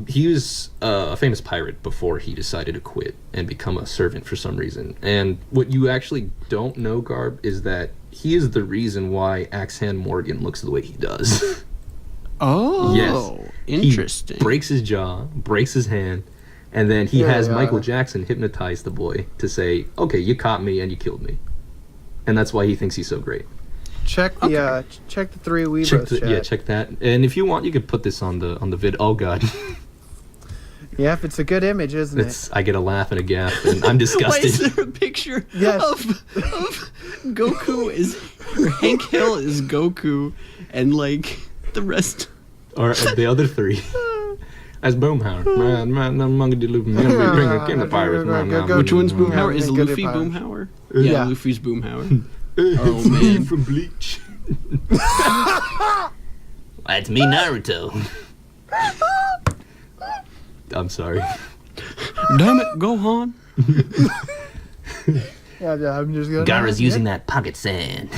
D: he was a famous pirate before he decided to quit and become a servant for some reason. And what you actually don't know, Garb, is that he is the reason why Axehand Morgan looks the way he does.
C: Oh,
D: Yes.
C: interesting.
D: He breaks his jaw, breaks his hand, and then he has
B: Yeah.
D: Michael Jackson hypnotize the boy to say, okay, you caught me and you killed me. And that's why he thinks he's so great.
B: Check the check the three Weebros chat.
D: Check that. And if you want, you could put this on the vid. Oh god.
B: Yeah, if it's a good image, isn't it?
D: I get a laugh and a gaff, and I'm
C: Why
D: disgusted.
C: is there a picture
B: Yes.
C: of Goku is or Hank Hill is Goku and like the rest?
D: Or the other three. As Boomhauer. Man, I'm gonna do looping. I'm gonna bring King of Pirates.
C: Which one's Boomhauer? Is
B: Good
C: Luffy
B: Empire.
C: Boomhauer?
B: Yeah.
C: Yeah, Luffy's Boomhauer.
D: Oh
C: man.
D: from Bleach.
E: That's me, Naruto.
D: I'm sorry.
C: Damn it, Gohan.
B: Yeah, I'm just gonna.
E: Gaara's using that pocket sand.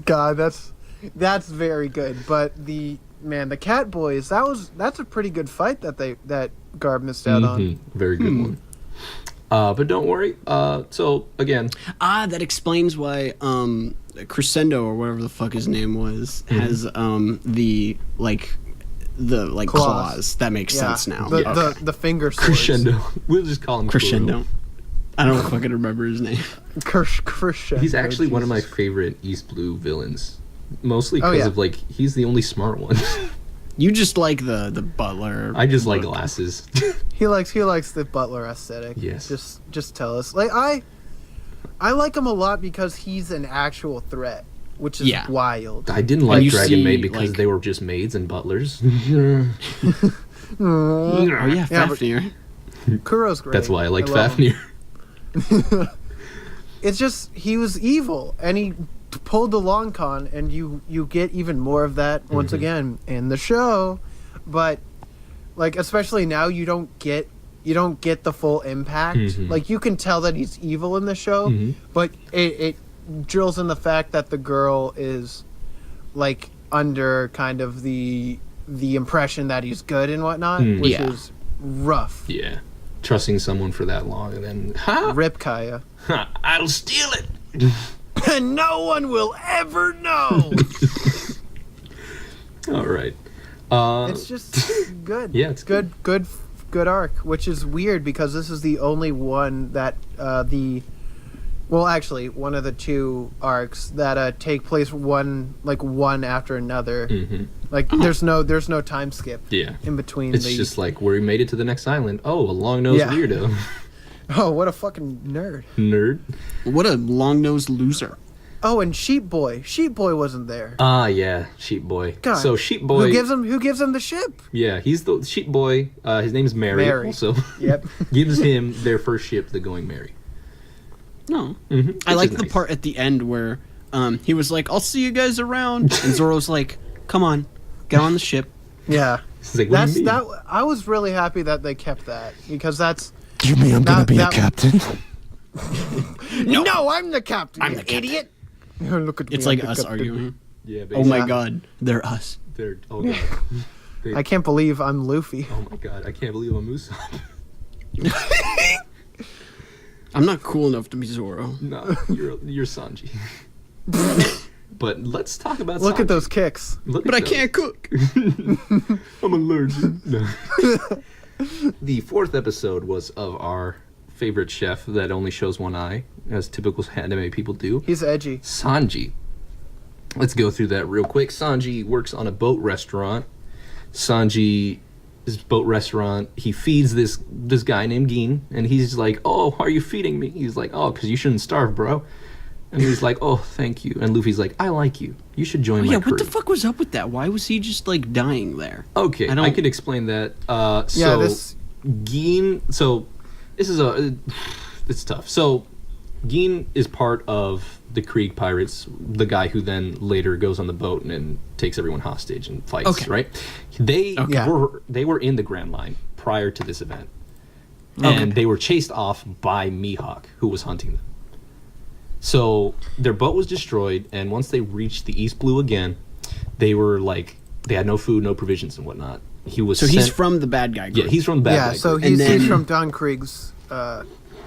B: God, that's very good. But the Cat Boys, that's a pretty good fight that Garb missed out on.
D: Mhm. Very good one. But don't worry. So again,
C: That explains why Crescendo or whatever the fuck his name was has the claws. That makes
B: Yeah,
C: sense now.
B: the finger swords.
D: Crescendo. We'll just call him
C: Crescendo. I don't fucking remember his name.
B: Crescendo.
D: He's actually one of my
B: Jesus.
D: favorite East Blue villains. Mostly
B: Oh,
D: because
B: yeah.
D: of like he's the only smart one.
C: You just like the butler.
D: I just like
C: look.
D: glasses.
B: He likes the butler aesthetic.
D: Yes.
B: Just tell us. Like I like him a lot because he's an actual threat, which is
C: Yeah.
B: wild.
D: I didn't like
C: you
D: Dragon
C: see,
D: Maid because
C: like-
D: they were just maids and butlers.
C: Oh yeah,
B: Yeah, but-
C: Fafnir.
B: Kuro's great.
D: That's why I liked
B: love him.
D: Fafnir.
B: It's just he was evil and he pulled the long con, and you get even more of that once again in the show. But like especially now you don't get the full impact.
D: Mhm.
B: Like you can tell that he's evil in the show,
D: Mhm.
B: but it drills in the fact that the girl is like under kind of the the impression that he's good and whatnot, which
C: Yeah.
B: is rough.
D: Yeah. Trusting someone for that long and then,
B: Rip Kaya.
E: I'll steal it.
B: And no one will ever know.
D: all right.
B: It's just good.
D: Yeah, it's
B: good arc, which is weird because this is the only one that actually one of the two arcs that take place one after another.
D: Mm-hmm.
B: Like there's no time skip.
D: Yeah.
B: In between.
D: It's just like we made it to the next island. Oh, a long-nosed
B: Yeah.
D: weirdo.
B: Oh, what a fucking nerd.
D: Nerd.
C: What a long-nosed loser.
B: Oh, and Sheep Boy. Sheep Boy wasn't there.
D: Ah, yeah, Sheep Boy.
B: God.
D: So Sheep Boy.
B: Who gives him the ship?
D: Yeah, he's the Sheep Boy. His name's Mary.
B: Mary.
D: Also,
B: Yep.
D: gives him their first ship, the Going Mary.
C: No.
D: Mm-hmm.
C: I like the part at the end where he was like, I'll see you guys around. And Zoro's like, come on, get on the ship.
B: Yeah.
D: He's like, what do you mean?
B: I was really happy that they kept that because that's.
F: You mean I'm gonna be a captain?
B: No, I'm the captain.
C: I'm
B: you
C: the captain.
B: idiot. Look at me.
C: It's
B: I'm
C: like
B: the
C: us
B: captain.
C: arguing.
D: Yeah,
C: Oh
D: basically.
C: my god, they're us.
D: They're, oh god.
B: I can't believe I'm Luffy.
D: Oh my god, I can't believe I'm Usopp.
C: I'm not cool enough to be Zoro.
D: No, you're Sanji. But let's talk about
B: Look
D: Sanji.
B: at those kicks.
D: Look
C: But
D: at
C: I
D: those.
C: can't cook.
D: I'm allergic. No. The fourth episode was of our favorite chef that only shows one eye, as typical anime people do.
B: He's edgy.
D: Sanji. Let's go through that real quick. Sanji works on a boat restaurant. Sanji's boat restaurant, he feeds this guy named Gin, and he's like, oh, why are you feeding me? He's like, oh, because you shouldn't starve, bro. And he's like, oh, thank you. And Luffy's like, I like you. You should join my crew.
C: What the fuck was up with that? Why was he just like dying there?
D: Okay,
C: I don't-
D: I could explain that.
B: Yeah, this.
D: Gin, so this is it's tough. So Gin is part of the Krieg pirates, the guy who then later goes on the boat and takes everyone hostage and fights,
C: Okay.
D: right? They
B: Okay.
D: were in the Grand Line prior to this event. And they were chased off by Mihawk, who was hunting them. So their boat was destroyed, and once they reached the East Blue again, they were like, they had no food, no provisions and whatnot. He was
C: So he's
D: sent-
C: from the bad guy group.
D: yeah, he's from the bad
B: Yeah,
D: guy
B: so
D: group.
B: he's
C: then-
B: from Don Krieg's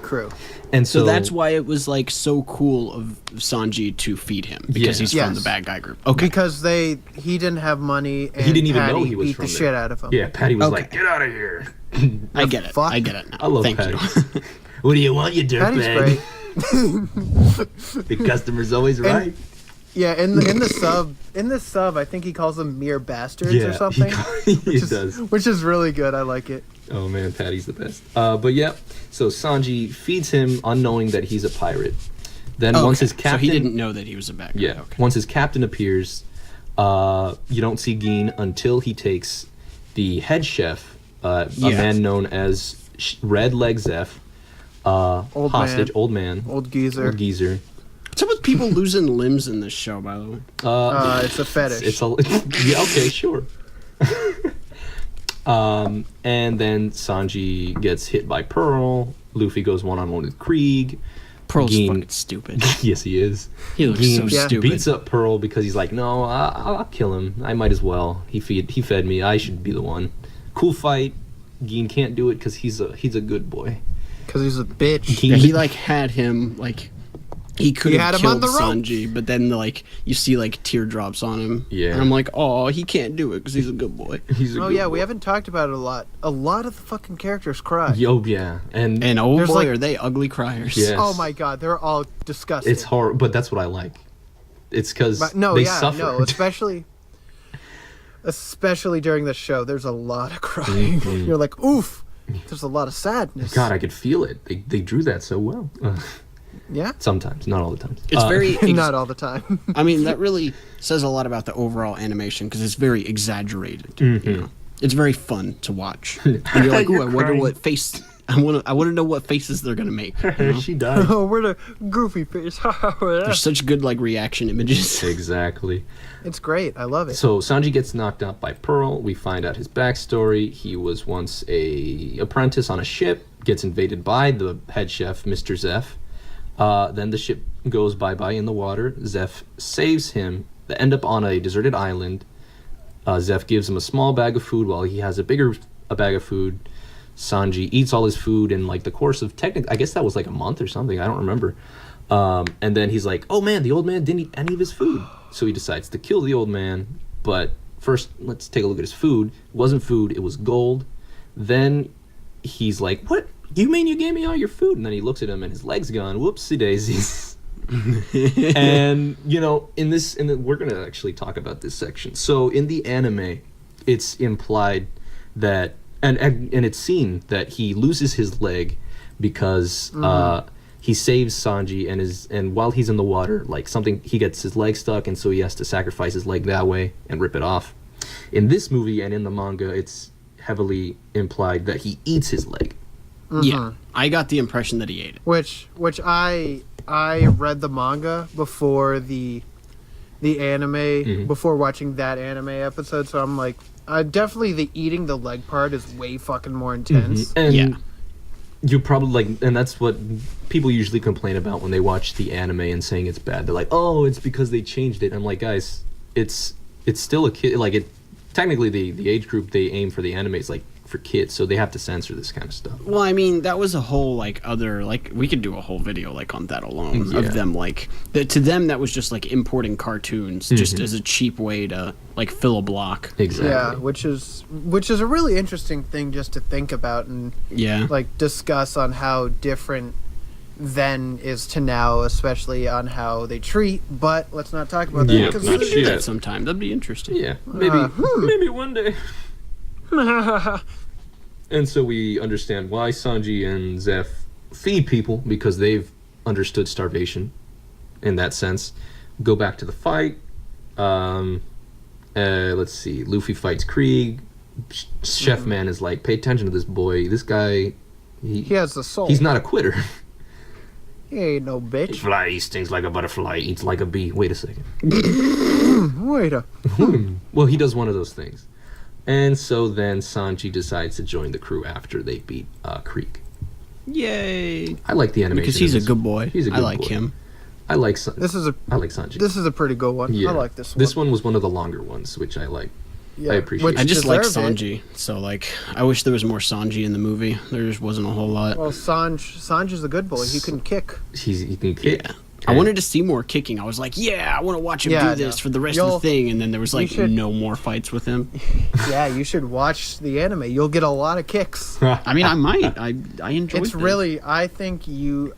B: crew.
D: And
C: So that's why it was like so cool of Sanji to feed him because
D: Yeah.
C: he's from
B: Yes.
C: the bad guy group. Okay.
B: Because he didn't have money and
D: he didn't even
B: Patty
D: know he was
B: beat
D: from
B: the
D: there.
B: shit out of him.
D: Yeah, Patty was
C: Okay.
D: like, get out of here.
C: I get it.
B: fuck?
C: I get it now.
D: I love
C: Thank
D: Patty.
C: you.
E: What do you want, you
B: Patty's
E: dirtbag?
B: great.
E: The customer's always right.
B: Yeah, in the sub, I think he calls them mere bastards or something.
D: He does.
B: Which is really good. I like it.
D: Oh man, Patty's the best. But yeah, so Sanji feeds him unknowing that he's a pirate. Then once his captain,
C: So he didn't know that he was a bad guy.
D: yeah,
C: Okay.
D: once his captain appears, you don't see Gin until he takes the head chef, a man known as Red Leg Zeph,
B: Old
D: hostage,
B: man.
D: old man,
B: Old geezer.
D: old geezer.
C: What's up with people losing limbs in this show, by the way?
B: It's a fetish.
D: It's a yeah, okay, sure. And then Sanji gets hit by Pearl. Luffy goes one-on-one with Krieg.
C: Pearl's
D: Gin-
C: fucking stupid.
D: Yes, he is.
C: He looks
D: Gin
C: so
B: Yeah.
C: stupid.
D: beats up Pearl because he's like, no, I'll kill him. I might as well. He fed me. I should be the one. Cool fight. Gin can't do it because he's a good boy.
B: Because he's a bitch.
C: Yeah, he like had him like he could
B: He
C: have
B: had him on
C: killed
B: the rope.
C: Sanji, but then like you see like teardrops on him.
D: Yeah.
C: And I'm like, oh, he can't do it because he's a good boy.
D: He's a
B: Oh
D: good
B: yeah,
D: boy.
B: we haven't talked about it a lot. A lot of the fucking characters cry.
D: Yo, yeah, and
C: And oh
B: There's,
C: boy,
B: like-
C: are they ugly criers.
D: Yeah.
B: Oh my god, they're all disgusting.
D: it's hard, but that's what I like. It's because
B: But no,
D: they
B: yeah,
D: suffer.
B: no, especially during the show. There's a lot of crying. You're like, oof. There's a lot of sadness.
D: God, I could feel it. They drew that so well.
B: Yeah,
D: Sometimes, not all the time.
C: It's very.
B: not all the time.
C: I mean, that really says a lot about the overall animation because it's very exaggerated.
D: Mm-hmm.
C: You know, it's very fun to watch. And you're like, ooh, I wonder what face. I want to know what faces they're gonna make. You know?
D: She died.
B: Oh, we're the goofy face.
C: There's such good like reaction images.
D: Exactly.
B: It's great. I love it.
D: So Sanji gets knocked out by Pearl. We find out his backstory. He was once a apprentice on a ship, gets invaded by the head chef, Mr. Zeph. Then the ship goes bye-bye in the water. Zeph saves him. They end up on a deserted island. Zeph gives him a small bag of food while he has a bag of food. Sanji eats all his food in like the course of I guess that was like a month or something. I don't remember. And then he's like, oh man, the old man didn't eat any of his food. So he decides to kill the old man. But first, let's take a look at his food. It wasn't food, it was gold. Then he's like, what? You mean you gave me all your food? And then he looks at him and his leg's gone. Whoopsie daisies. And, we're going to actually talk about this section. So in the anime, it's implied that, and it's seen that he loses his leg because he saves Sanji and while he's in the water, like he gets his leg stuck and so he has to sacrifice his leg that way and rip it off. In this movie and in the manga, it's heavily implied that he eats his leg.
C: Yeah, I got the impression that he ate it.
B: Which I read the manga before the anime, before watching that anime episode, so I'm like, definitely the eating the leg part is way fucking more intense.
D: And you probably and that's what people usually complain about when they watch the anime and saying it's bad. They're like, oh, it's because they changed it. I'm like, guys, it's still a kid. Like, technically the age group they aim for the anime is like for kids, so they have to censor this kind of stuff.
C: Well, I mean, that was a whole we could do a whole video on that alone of them to them that was just like importing cartoons just as a cheap way to fill a block.
D: Exactly.
B: Yeah, which is a really interesting thing just to think about and discuss on how different then is to now, especially on how they treat. But let's not talk about that.
C: Yeah, we should do that sometime. That'd be interesting.
D: Yeah, maybe one day. And so we understand why Sanji and Zeph feed people, because they've understood starvation in that sense. Go back to the fight. Let's see. Luffy fights Krieg. Chef Man is like, pay attention to this boy. This guy, he
B: has the soul.
D: He's not a quitter.
B: He ain't no bitch.
D: Fly stings like a butterfly, eats like a bee. Wait a second. Well, he does one of those things. And so then Sanji decides to join the crew after they beat Krieg.
C: Yay!
D: I like the animation.
C: Because he's a good boy.
D: He's a good boy.
C: I like him.
D: I like Sanji.
B: This is a pretty good one.
D: Yeah.
B: I like this one.
D: This one was one of the longer ones, which I like.
B: Yeah.
D: I appreciate.
C: I just like
B: deserved
C: Sanji, so I wish there was more Sanji in the movie. There just wasn't a whole lot.
B: Well, Sanji's a good boy. He can kick.
D: He can kick.
C: Yeah. I wanted to see more kicking. I was like, I want to watch him do this for the rest of the thing. And then there was no more fights with him.
B: Yeah, you should watch the anime. You'll get a lot of kicks.
C: I mean, I might. I enjoyed it.
B: It's really. I think you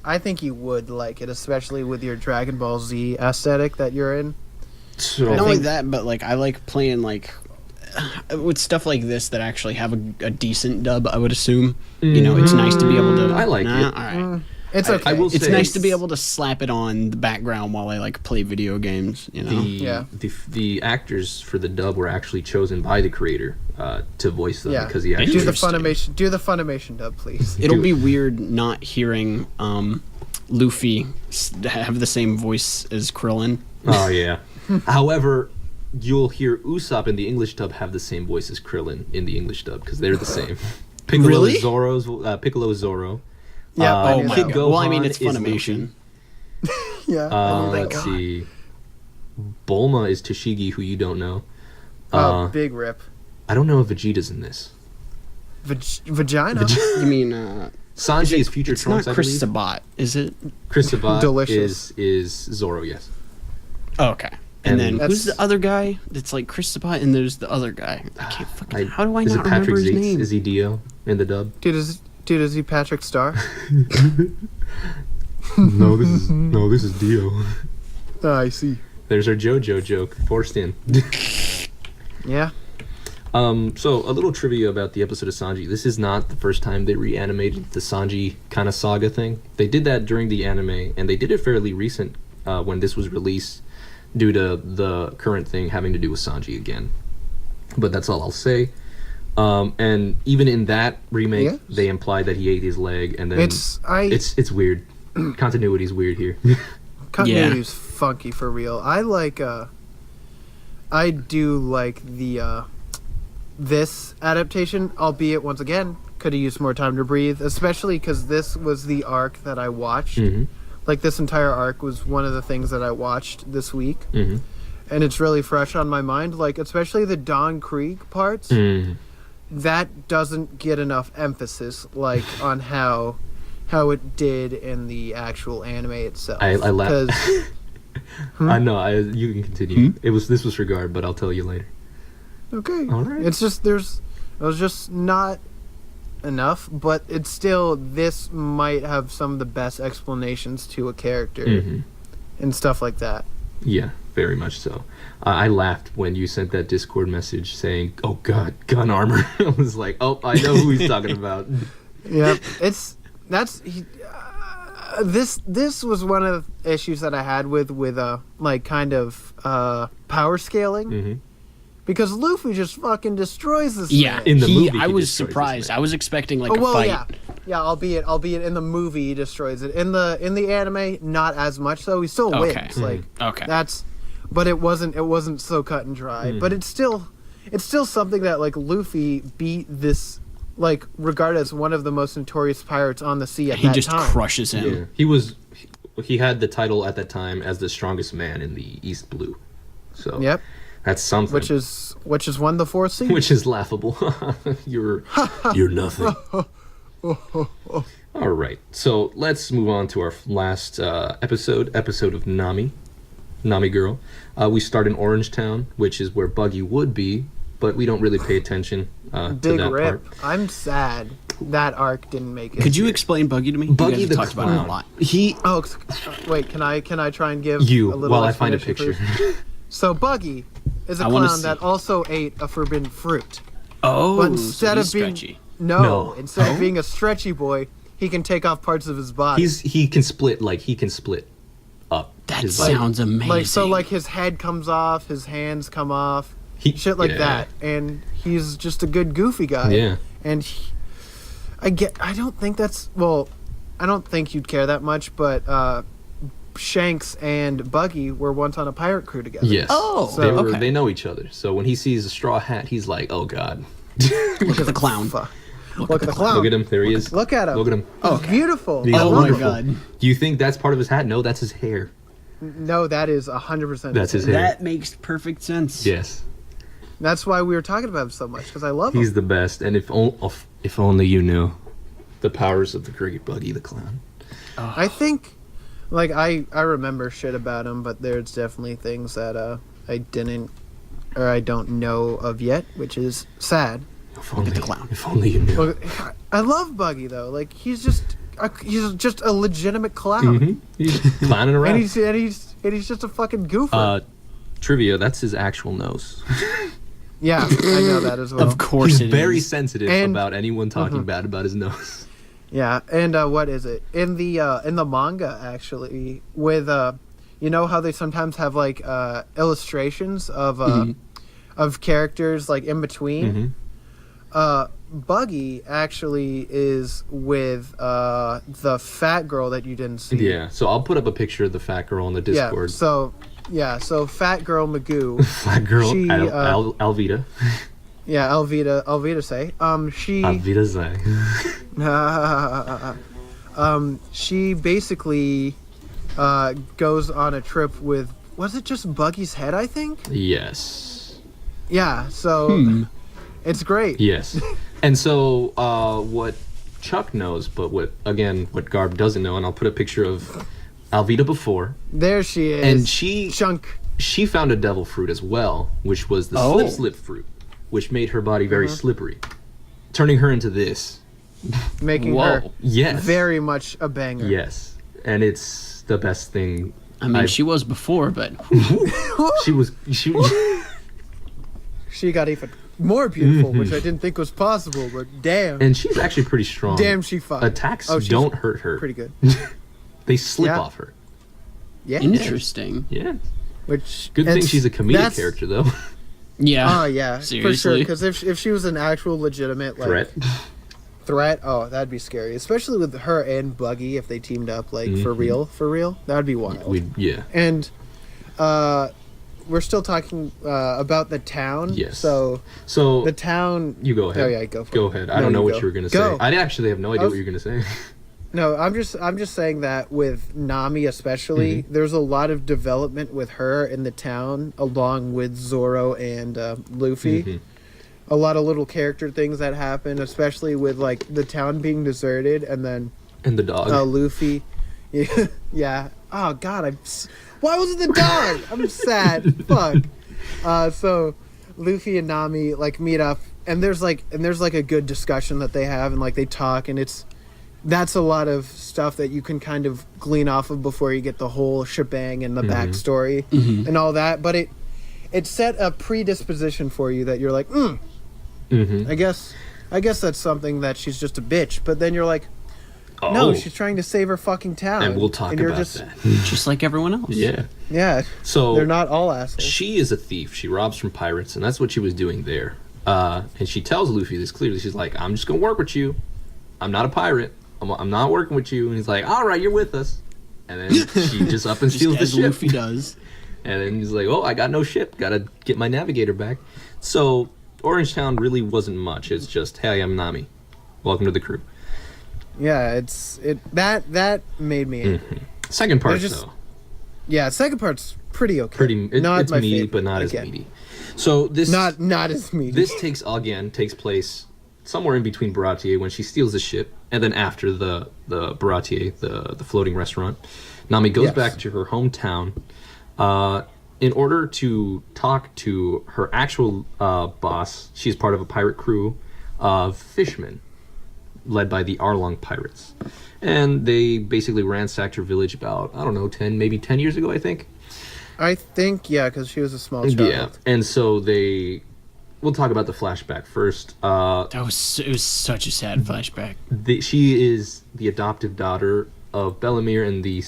B: would like it, especially with your Dragon Ball Z aesthetic that you're in.
D: So,
C: not only that, but I like playing with stuff like this that actually have a decent dub. I would assume. It's nice to be able to.
D: I like it.
C: All right.
B: It's okay.
D: I will
C: it's
D: say
C: nice to be able to slap it on the background while I play video games.
D: The actors for the dub were actually chosen by the creator to voice them because he actually
B: do the Funimation dub, please.
C: It'll be weird not hearing Luffy have the same voice as Krillin.
D: Oh yeah. However, you'll hear Usopp in the English dub have the same voice as Krillin in the English dub because they're the same. Piccolo
C: Really?
D: Piccolo Zoro.
B: Yeah.
C: Oh my
D: Kid
C: god.
D: Gohan
C: Well, I mean, it's
D: is
C: Funimation.
B: Yeah.
D: Let's see. Bulma is Tashigi, who you don't know.
B: Big rip.
D: I don't know if Vegeta's in this.
B: Vagina.
C: You mean
D: Sanji is future
C: it's
D: Trunks,
C: not
D: I
C: Chris
D: believe.
C: Sabat, is it?
D: Chris Sabat
B: Delicious.
D: is Zoro, yes.
C: Oh, okay. And then
B: That's-
C: who's the other guy? That's like Chris Sabat, and there's the other guy. I can't fucking. How do I
D: is
C: not
D: it Patrick
C: remember his
D: Zeitz?
C: name?
D: Is he Dio in the dub?
B: Dude, is he Patrick Star?
D: No, this is Dio.
B: Oh, I see.
D: There's our JoJo joke forced in.
B: Yeah.
D: So a little trivia about the episode of Sanji. This is not the first time they reanimated the Sanji kind of saga thing. They did that during the anime, and they did it fairly recent when this was released, due to the current thing having to do with Sanji again. But that's all I'll say. And even in that remake, they implied that he ate his leg, and then it's weird. Continuity's weird here.
B: Continuity's funky for real. I do like the this adaptation, albeit once again could have used more time to breathe, especially because this was the arc that I watched. Like, this entire arc was one of the things that I watched this week. and it's really fresh on my mind. Like especially the Don Krieg parts. That doesn't get enough emphasis, like on how it did in the actual anime itself.
D: I laugh. I know. You can continue.
C: Hmm?
D: This was for Garb, but I'll tell you later.
B: Okay.
D: All right.
B: It's just it was just not enough, but it's still, this might have some of the best explanations to a character and stuff like that.
D: Yeah, very much so. I laughed when you sent that Discord message saying, "Oh God, gun armor." I was like, "Oh, I know who he's talking about."
B: Yep. This was one of the issues that I had with like kind of power scaling. Because Luffy just fucking destroys this
C: Yeah,
B: man.
D: In the movie,
C: I
D: he
C: was
D: destroys this
C: surprised.
D: man.
C: I was expecting like a fight.
B: Yeah, albeit in the movie he destroys it. In the anime, not as much so. He still wins. Like
C: Okay.
B: but it wasn't so cut and dry. But it's still something that like Luffy beat this, like regarded as one of the most notorious pirates on the sea at
C: He
B: that
C: just
B: time.
C: crushes him.
D: Yeah. He had the title at that time as the strongest man in the East Blue. So
B: Yep.
D: that's something.
B: Which is won the 4th season.
D: Which is laughable. You're nothing. All right, so let's move on to our last episode of Nami Girl. We start in Orange Town, which is where Buggy would be, but we don't really pay attention to
B: Big
D: that
B: rip.
D: part.
B: I'm sad that arc didn't make it.
C: Could you explain Buggy to me?
D: Buggy
C: you guys
D: the
C: have talked about it
D: Clown.
C: a lot.
D: He
B: Wait, can I try and give
D: you
B: a little
D: while I find a
B: explanation
D: picture.
B: first? So Buggy is a
C: I wanna
B: clown
C: see.
B: that also ate a forbidden fruit.
C: Oh,
B: But instead
C: so
B: of
C: he's
B: being
C: stretchy.
D: No.
B: instead of being a stretchy boy, he can take off parts of his body.
D: he can split up.
C: That
D: his body.
C: sounds amazing.
B: like his head comes off, his hands come off, shit
D: yeah.
B: that, and he's just a good goofy guy.
D: Yeah.
B: And I don't think you'd care that much, but Shanks and Buggy were once on a pirate crew together.
D: Yes.
C: Oh,
B: So-
D: they know each other. So when he sees a straw hat, he's like, "Oh God."
C: Look at the clown.
B: Fuck. Look at the clown.
D: Look at him. There he is.
B: Look at him.
D: Look at him.
B: He's beautiful.
D: He's
C: Oh my
D: wonderful.
C: god.
D: Do you think that's part of his hat? No, that's his hair.
B: No, that is 100%.
D: That's his hair.
C: That makes perfect sense.
D: Yes.
B: That's why we were talking about him so much, because I love him.
D: He's the best. And if only you knew the powers of the Great Buggy the Clown.
B: I think, like, I remember shit about him, but there's definitely things that I don't know of yet, which is sad.
D: If only,
C: the clown.
D: If only you knew.
B: Look, I love Buggy though. Like he's just a legitimate clown,
D: He's clowning around.
B: and he's just a fucking goofer.
D: Trivia, that's his actual nose.
B: Yeah, I know that as well.
C: Of course
D: He's
C: it
D: very
C: is.
D: sensitive
B: And-
D: about anyone talking bad about his nose.
B: Yeah, and what is it in the manga actually? With you know how they sometimes have like illustrations of characters like in between. Buggy actually is with the fat girl that you didn't see.
D: Yeah, so I'll put up a picture of the fat girl on the Discord.
B: So fat girl Magoo.
D: Fat girl,
B: She,
D: Alvita.
B: Yeah, Alvita say.
D: Alvita Zay.
B: She basically goes on a trip with, was it just Buggy's head, I think?
D: Yes.
B: Yeah, so it's great.
D: Yes. And so what Chuck knows, but what Garb doesn't know, and I'll put a picture of Alvita before.
B: There she is.
D: And she
B: Chunk.
D: She found a devil fruit as well, which was the slip fruit, which made her body very slippery, turning her into this.
B: Making her
D: Yes.
B: very much a banger.
D: Yes. And it's the best thing.
C: I mean, she was before, but
B: She got even more beautiful, which I didn't think was possible, but damn.
D: And she's actually pretty strong.
B: Damn, she fought.
D: Attacks
B: she's
D: don't hurt her.
B: Pretty good.
D: They slip
B: Yeah.
D: off her.
B: Yeah.
C: interesting.
D: Yeah.
B: Which
D: Good
B: and
D: thing she's a comedic
B: that's-
D: character, though.
C: Yeah.
B: Oh yeah, for sure.
C: Seriously.
B: Because if she was an actual legitimate like threat, oh that'd be scary. Especially with her and Buggy if they teamed up like for real, that'd be wild.
D: Yeah.
B: And we're still talking about the town.
D: Yes.
B: So
D: So
B: the town.
D: you go ahead.
B: Oh yeah, go for it.
D: Go ahead. I
B: No,
D: don't know
B: you
D: what
B: go.
D: you were gonna
B: Go.
D: say. I actually have no idea what you're gonna say.
B: No, I'm just saying that with Nami especially, there's a lot of development with her in the town, along with Zoro and Luffy. A lot of little character things that happen, especially with like the town being deserted, and then
D: the dog.
B: Luffy. Yeah. Oh God, why was it the dog? I'm sad. Fuck. So Luffy and Nami like meet up, and there's like a good discussion that they have, and like they talk, and that's a lot of stuff that you can kind of glean off of before you get the whole shebang and the backstory and all that. But it set a predisposition for you that you're like, I guess that's something that she's just a bitch. But then you're like, no, she's trying to save her fucking town.
D: And we'll talk about that.
C: Just like everyone else.
D: Yeah.
B: Yeah.
D: So
B: they're not all assholes.
D: She is a thief. She robs from pirates, and that's what she was doing there. And she tells Luffy this clearly. She's like, I'm just going to work with you. I'm not a pirate. I'm not working with you. And he's like, all right, you're with us. And then she just up and steals the ship.
C: Luffy does.
D: And then he's like, oh, I got no ship. Got to get my navigator back. So Orange Town really wasn't much. It's just, hey, I'm Nami. Welcome to the crew.
B: Yeah, that made me angry.
D: Second part, though.
B: Yeah, second part's pretty okay.
D: It's meaty, favorite, but not as meaty. So this
B: not as meaty.
D: This takes place somewhere in between Baratier when she steals the ship, and then after the Baratier, the floating restaurant. Nami goes back to her hometown in order to talk to her actual boss. She's part of a pirate crew of fishermen led by the Arlong pirates. And they basically ransacked her village about, 10 years ago, I think.
B: I think, yeah, because she was a small child.
D: Yeah, and so we'll talk about the flashback first.
C: It was such a sad flashback.
D: She is the adoptive daughter of Bellamere and the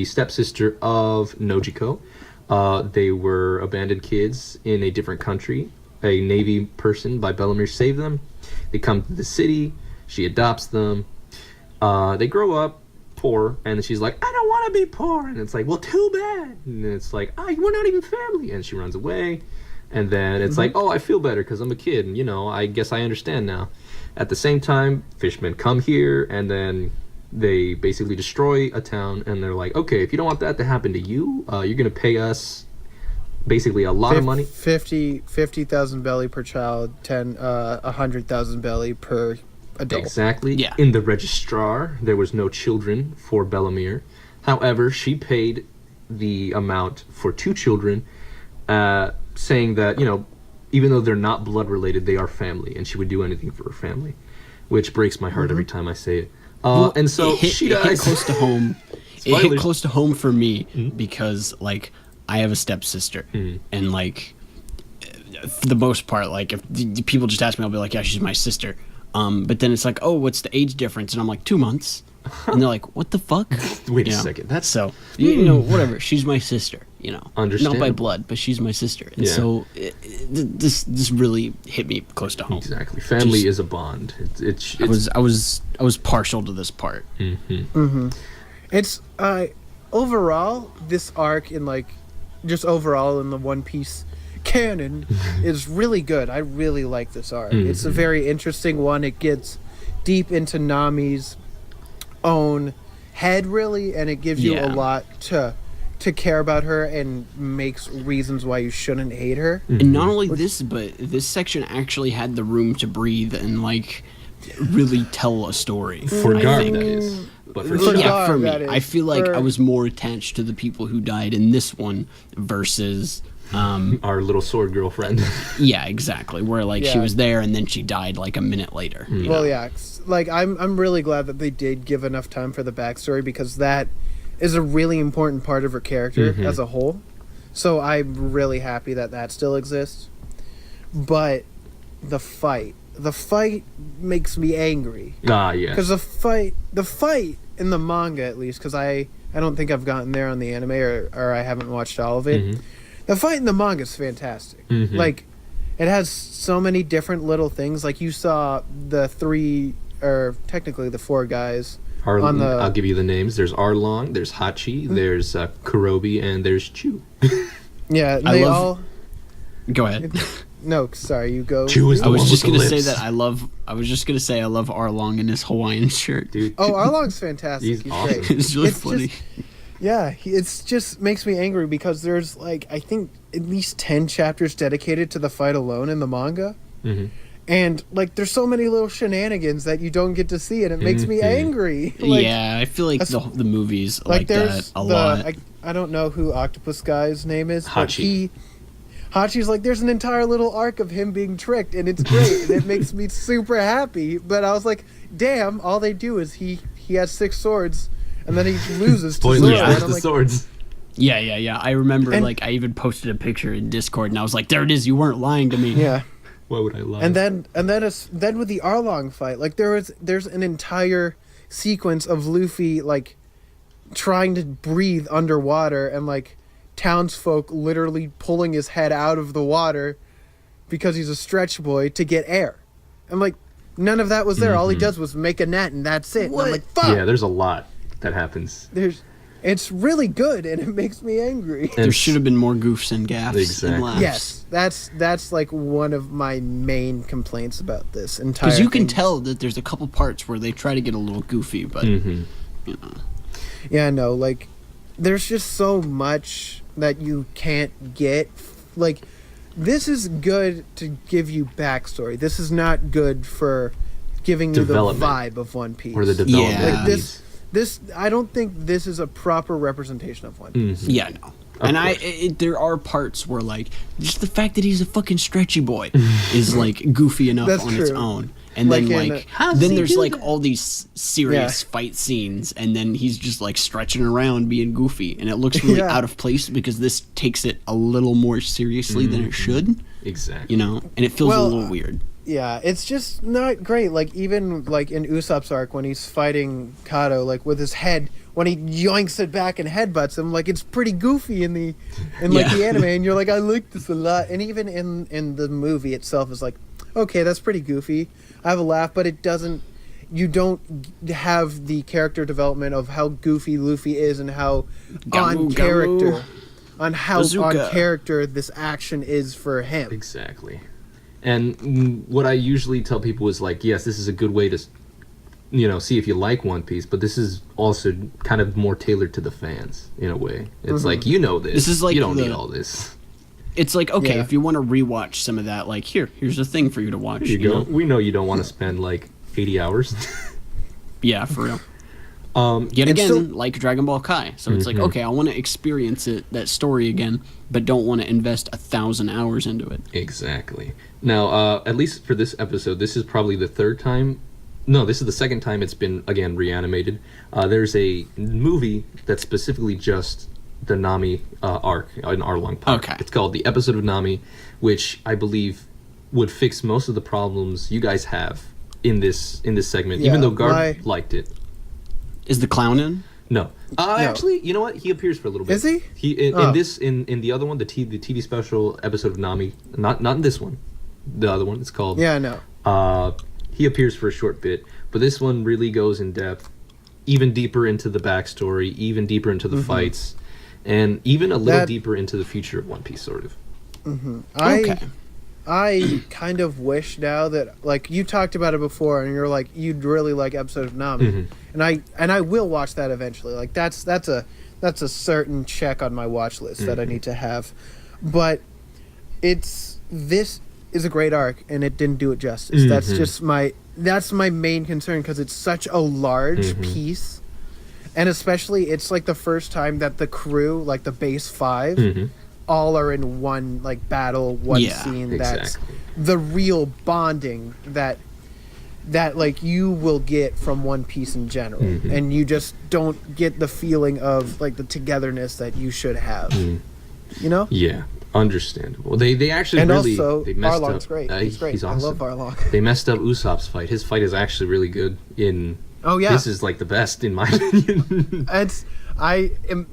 D: stepsister of Nojiko. They were abandoned kids in a different country. A Navy person by Bellamere saved them. They come to the city. She adopts them. They grow up poor, and she's like, I don't want to be poor. And it's like, well, too bad. And it's like, we're not even family. And she runs away. And then it's like, oh, I feel better because I'm a kid. And, I guess I understand now. At the same time, fishermen come here, and then they basically destroy a town. And they're like, okay, if you don't want that to happen to you, you're going to pay us basically a lot of money.
B: 50,000 belly per child, 100,000 belly per adult.
D: Exactly.
C: Yeah.
D: In the registrar, there was no children for Bellamere. However, she paid the amount for 2 children, saying that, even though they're not blood related, they are family, and she would do anything for her family, which breaks my heart every time I say it. And so she dies.
C: It hit close to home. It hit close to home for me because, like, I have a stepsister, and, like, for the most part, like, if people just ask me, I'll be like, yeah, she's my sister. But then it's like, oh, what's the age difference? And I'm like, 2 months. And they're like, what the fuck?
D: Wait a second. That's
C: so, whatever. She's my sister, Not by blood, but she's my sister. And so this really hit me close to home.
D: Exactly. Family is a bond.
C: I was partial to this part.
B: It's overall, this arc in overall in the One Piece canon is really good. I really like this arc. It's a very interesting one. It gets deep into Nami's own head, really, and it gives you a lot to care about her and makes reasons why you shouldn't hate her.
C: And not only this, but this section actually had the room to breathe and really tell a story.
D: For Garb, that is. But for
C: Garb, for me, I feel like I was more attached to the people who died in this one versus
D: our little sword girlfriend.
C: Yeah, exactly. Where she was there and then she died a minute later.
B: Well, yeah. I'm really glad that they did give enough time for the backstory, because that is a really important part of her character as a whole. So I'm really happy that still exists. But the fight makes me angry.
D: Yeah.
B: Because the fight in the manga, at least, because I don't think I've gotten there on the anime, or I haven't watched all of it. The fight in the manga is fantastic. It has so many different little things. Like, you saw the 3, or technically the 4 guys.
D: I'll give you the names. There's Arlong, there's Hachi, there's Kurobi, and there's Chu.
B: Yeah,
C: Go ahead.
B: No, sorry, you go.
F: Chew is
C: I
F: the
C: was
F: one
C: just
F: with the
C: gonna say
F: lips.
C: that I love Arlong in his Hawaiian shirt.
D: Dude.
B: Oh, Arlong's fantastic.
D: He's
B: He's
D: awesome.
B: great.
C: It's really
B: It's
C: funny.
B: just- Yeah, it's just makes me angry because there's like I think at least 10 chapters dedicated to the fight alone in the manga.
D: Mhm.
B: And like there's so many little shenanigans that you don't get to see and it makes me angry. Like,
C: Yeah, I feel like
B: that's-
C: the movies
B: like
C: like
B: there's
C: that a lot.
B: I don't know who Octopus Guy's name is, but
D: Hachi.
B: Hachi's like there's an entire little arc of him being tricked and it's great and it makes me super happy. But I was like, damn, all they do is he has 6 swords and then he loses to
D: Spoiler,
B: Zoro.
C: Yeah.
B: And
D: the
B: I'm like,
D: swords.
C: Yeah. I remember,
B: And-
C: like, I even posted a picture in Discord, and I was like, "There it is. You weren't lying to me."
B: yeah.
D: Why would I lie?
B: And then with the Arlong fight, like there's an entire sequence of Luffy like trying to breathe underwater and like townsfolk literally pulling his head out of the water because he's a stretch boy to get air. And like none of that was there. All he does was make a net and that's it. And I'm like, fuck.
D: Yeah, there's a lot that happens.
B: It's really good and it makes me angry.
C: There should have been more goofs and gaffs
D: Exactly.
C: and laughs.
B: Yes, that's like one of my main complaints about this entire
C: Because you can
B: thing.
C: tell that there's a couple parts where they try to get a little goofy, but you know.
B: Yeah, no, like, there's just so much that you can't get. Like, this is good to give you backstory. This is not good for giving you the
D: Development.
B: vibe of One Piece.
D: Or the development.
C: Yeah.
B: Like, this, I don't think this is a proper representation of One Piece.
C: Yeah, no. And there are parts where, like, just the fact that he's a fucking stretchy boy is, like, goofy enough
B: That's
C: on its
B: true.
C: own. And
B: Like
C: then,
B: in,
C: like,
D: How's
C: then
D: he
C: there's,
D: do
C: like,
D: that?
C: all these serious fight scenes, and then he's just, like, stretching around being goofy. And it looks really
B: Yeah.
C: out of place because this takes it a little more seriously than it should,
D: Exactly.
C: you know? And it feels a
B: Well,
C: little weird.
B: Yeah, it's just not great. Like, even, like, in Usopp's arc, when he's fighting Kato, like, with his head, when he yoinks it back and headbutts him, like, it's pretty goofy in the
C: Yeah.
B: anime, and you're like, I like this a lot. And even in the movie itself is like, okay, that's pretty goofy. I have a laugh, but it doesn't, you don't have the character development of how goofy Luffy is and how on
C: Gamu,
B: character,
C: gamu.
B: on how
C: Bazooka.
B: on character this action is for him.
D: Exactly. And what I usually tell people is like, yes, this is a good way to, see if you like One Piece, but this is also kind of more tailored to the fans in a way. It's like, you know this.
C: This is like
D: you don't
C: the-
D: need all this.
C: It's like, okay,
B: Yeah.
C: if you want to rewatch some of that, like, here's a thing for you to watch.
D: Here you go.
C: know?
D: We know you don't want to spend like 80 hours.
C: Yeah, for real. Yet
B: And
C: again,
B: so-
C: like Dragon Ball Kai. So it's like, okay, I want to experience that story again, but don't want to invest 1,000 hours into it.
D: Exactly. Now, at least for this episode, this is probably the third time. No, this is the second time it's been again reanimated. There's a movie that's specifically just the Nami arc in Arlong Park.
C: Okay.
D: It's called The Episode of Nami, which I believe would fix most of the problems you guys have in this segment.
B: Yeah,
D: even though Garb
B: why-
D: liked it.
C: Is the clown in?
D: No. Actually, you know what? He appears for a little bit.
B: Is he?
D: In
B: Oh.
D: this in the other one, the TV special episode of Nami, not in this one. The other one, it's called
B: Yeah, no.
D: he appears for a short bit, but this one really goes in depth, even deeper into the backstory, even deeper into the fights, and even a little
B: That-
D: deeper into the future of One Piece, sort of.
C: Okay.
B: I kind of wish now that like you talked about it before and you're like you'd really like episode of Nami and I will watch that eventually. Like that's a certain check on my watch list that I need to have. But this is a great arc and it didn't do it justice. That's my main concern because it's such a large piece. And especially it's like the first time that the crew, like the base 5 all are in one like battle, one
C: Yeah,
B: scene. That's
D: exactly.
B: the real bonding that like you will get from One Piece in general, and you just don't get the feeling of like the togetherness that you should have. You know,
D: Yeah, understandable. They actually
B: and
D: really
B: also
D: they messed
B: Arlong's
D: up.
B: great. He's great.
D: He's awesome.
B: I love Arlong.
D: They messed up Usopp's fight. His fight is actually really good.
B: Oh yeah,
D: This is like the best in my opinion.
B: I am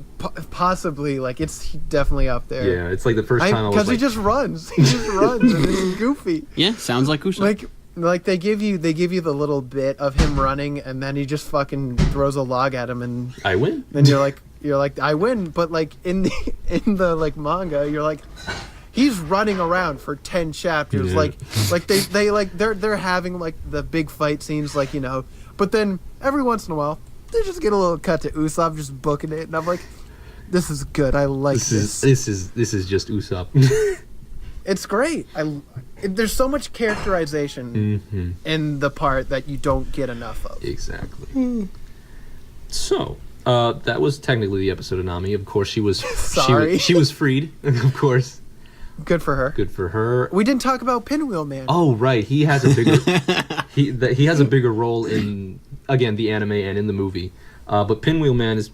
B: possibly like it's definitely up there.
D: Yeah, it's like the first time I was
B: Because
D: like,
B: he just runs. He just runs and it's goofy.
C: Yeah, sounds like Usopp.
B: Like they give you the little bit of him running and then he just fucking throws a log at him and
D: I win.
B: then you're like I win, but like in the like manga you're like he's running around for 10 chapters.
D: Yeah.
B: They're having like the big fight scenes, like, you know, but then every once in a while they just get a little cut to Usopp just booking it, and I'm like, this is good. I like this.
D: This is just Usopp.
B: It's great. There's so much characterization in the part that you don't get enough of.
D: Exactly. So, that was technically the episode of Nami. Of course, she was
B: Sorry.
D: she was freed. Of course,
B: Good for her.
D: good for her.
B: We didn't talk about Pinwheel Man.
D: Oh right, he has a bigger he has a bigger role in, again, the anime and in the movie. But Pinwheel Man is,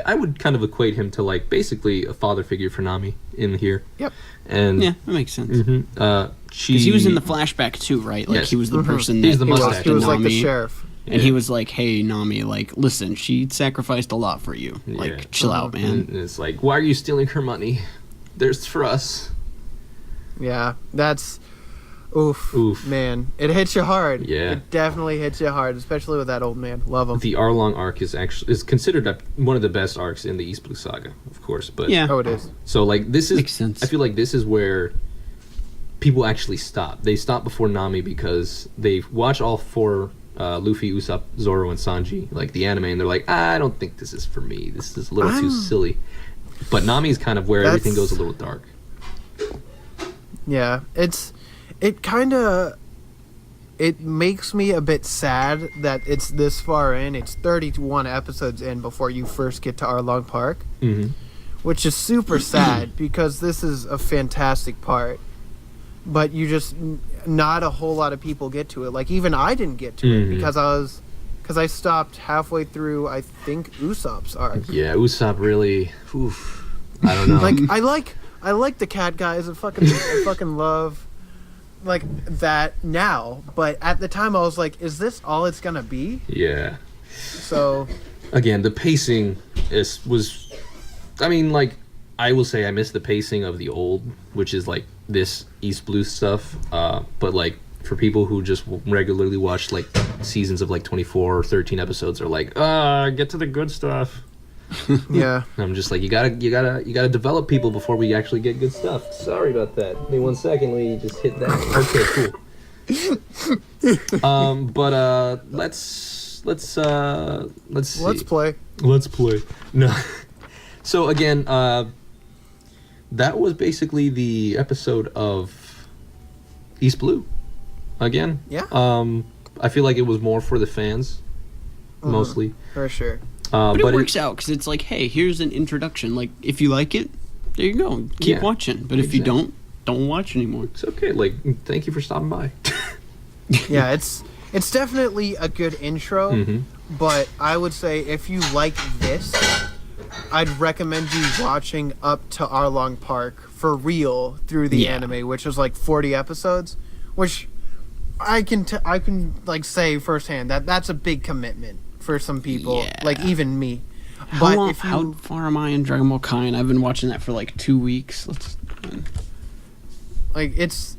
D: I would kind of equate him to like basically a father figure for Nami in here.
B: Yep.
D: And
C: Yeah, that makes sense.
D: because
C: Because he was in the flashback too, right? Like
D: Yes.
C: he was the person
D: He's
C: that
D: the
B: He
D: mustache.
B: was like the
C: Nami,
B: sheriff.
C: and he was like, "Hey, Nami, like, listen, she sacrificed a lot for you. Like,
D: Yeah.
C: chill out, man."
D: And it's like, why are you stealing her money? There's for us.
B: Yeah, that's oof, man. It hits you hard.
D: Yeah.
B: It definitely hits you hard, especially with that old man. Love him.
D: The Arlong arc is considered one of the best arcs in the East Blue Saga, of course. But
C: Yeah.
B: Oh, it is.
D: so like this is,
C: Makes sense.
D: I feel like this is where people actually stop. They stop before Nami because they watch all four Luffy, Usopp, Zoro, and Sanji, like the anime, and they're like, I don't think this is for me. This is a little too silly. But Nami's kind of where everything goes a little dark.
B: Yeah, it makes me a bit sad that it's this far in. It's 31 episodes in before you first get to Arlong Park, which is super sad because this is a fantastic part. But you just, not a whole lot of people get to it. Like, even I didn't get to it because I stopped halfway through, I think, Usopp's arc.
D: Yeah, Usopp really, I don't know.
B: Like, I like the cat guys. I fucking love like that now. But at the time, I was like, is this all it's gonna be?
D: Yeah.
B: So
D: Again, the pacing was, I mean, like, I will say I miss the pacing of the old, which is like this East Blue stuff. But like for people who just regularly watch like seasons of like 24 or 13 episodes, are like, get to the good stuff.
B: yeah,
D: I'm just like, you gotta develop people before we actually get good stuff. Sorry about that. Give me 1 second. We just hit that. Okay, cool. But let's see.
B: let's play.
D: Let's play. No. So again, that was basically the episode of East Blue. Again.
B: Yeah.
D: I feel like it was more for the fans, mostly.
B: For sure.
C: But it works out because it's like, hey, here's an introduction. Like, if you like it, there you go. Keep
D: Yeah,
C: watching. But if you don't watch anymore.
D: It's okay. Like, thank you for stopping by.
B: Yeah, it's definitely a good intro. But I would say if you like this, I'd recommend you watching up to Arlong Park for real through the anime, which is like 40 episodes, which I can like say firsthand that that's a big commitment for some people, like even me.
C: How far am I in Dragon Ball Kai? And I've been watching that for like 2 weeks.
B: Like it's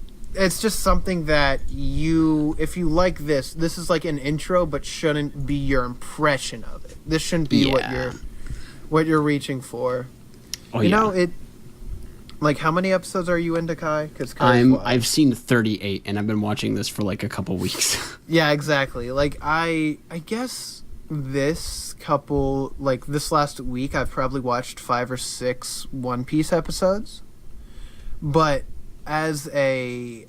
B: just something that if you like this is like an intro, but shouldn't be your impression of it. This shouldn't be what you're reaching for.
C: Oh,
B: you know it. Like, how many episodes are you into, Kai? Because
C: I've seen 38, and I've been watching this for like a couple weeks.
B: Yeah, exactly. Like I guess this last week I've probably watched 5 or 6 One Piece episodes. But as a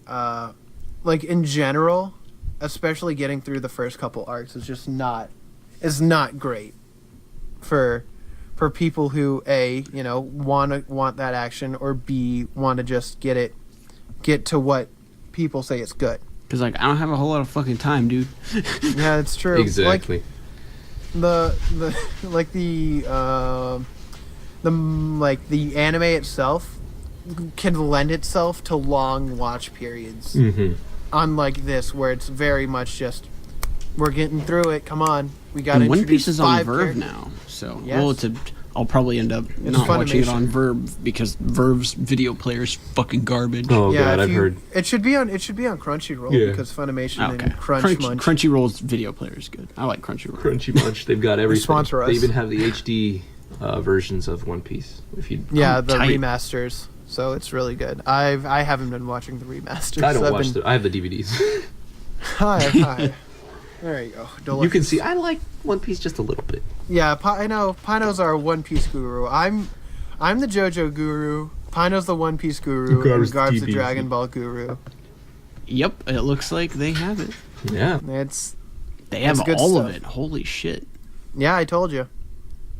B: like in general, especially getting through the first couple arcs is not great for people who want that action, or B, want to just get to what people say is good.
C: Because like I don't have a whole lot of fucking time, dude.
B: Yeah, it's true.
D: Exactly.
B: Like, the anime itself can lend itself to long watch periods. Unlike this, where it's very much just, we're getting through it. Come on, we got to
C: One
B: introduce
C: Piece is on
B: 5
C: Verve
B: characters.
C: now, so
B: Yes.
C: I'll probably end up not watching it on Verve because Verve's video player is fucking garbage.
D: Oh
B: Yeah,
D: god, I've heard.
B: It should be on Crunchyroll,
D: Yeah.
B: because Funimation
C: Okay.
B: and Crunchmunch.
C: Crunchyroll's video player is good. I like Crunchyroll.
D: Crunchy Munch, they've got everything.
B: Sponsor us.
D: They even have the HD versions of One Piece. If you
B: Yeah, the
C: tight.
B: remasters. so it's really good. I haven't been watching the remasters.
D: I don't
B: I've
D: watch
B: been...
D: the. I have the DVDs.
B: Hi. There you go.
D: You can see I like One Piece just a little bit.
B: Yeah, I know. Pino's our One Piece guru. I'm the JoJo guru. Pino's the One Piece guru.
D: Garb's
B: And Garb's the
D: DBZ.
B: Dragon Ball guru.
C: Yep, it looks like they have it.
D: Yeah.
C: They have
B: good
C: all
B: stuff.
C: of it. Holy shit.
B: Yeah, I told you.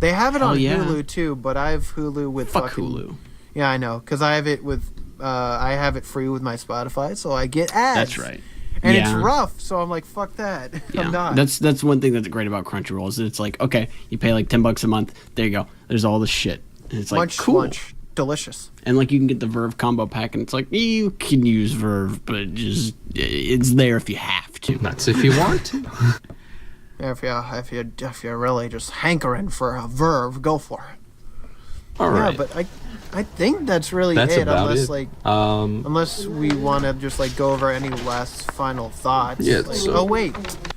B: They have it
C: Hell
B: on
C: yeah.
B: Hulu too, but I have Hulu with
C: Fuck
B: fucking...
C: Hulu.
B: Yeah, I know, because I have it with... I have it free with my Spotify, so I get ads.
C: That's right.
B: And
C: Yeah.
B: it's rough, so I'm like, fuck that.
C: Yeah,
B: I'm not.
C: that's one thing that's great about Crunchyroll is it's like, okay, you pay like $10 a month. There you go. There's all this shit. And it's like
B: Munch,
C: cool.
B: lunch. Delicious.
C: And like you can get the Verve combo pack, and it's like you can use Verve, but just it's there if you have to.
D: That's if you want to.
B: If you're really just hankering for a verve, go for it.
D: All right.
B: Yeah, but I think that's really
D: That's
B: it.
D: about
B: Unless
D: it.
B: like unless we want to just like go over any last final thoughts.
D: Yeah,
B: Like,
D: so-
B: oh wait,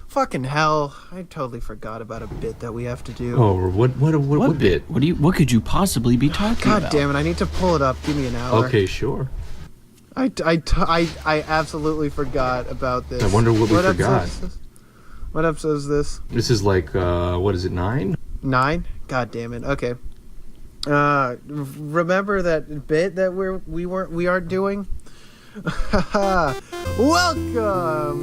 B: fucking hell! I totally forgot about a bit that we have to do.
D: Oh, what bit?
C: What could you possibly be talking
B: God
C: about?
B: damn it! I need to pull it up. Give me an hour.
D: Okay, sure.
B: I absolutely forgot about this.
D: I wonder what we forgot.
B: Episode is this? What episode is this?
D: This is like what is it, 9?
B: 9? God damn it. Okay. Remember that bit that we aren't doing? Welcome!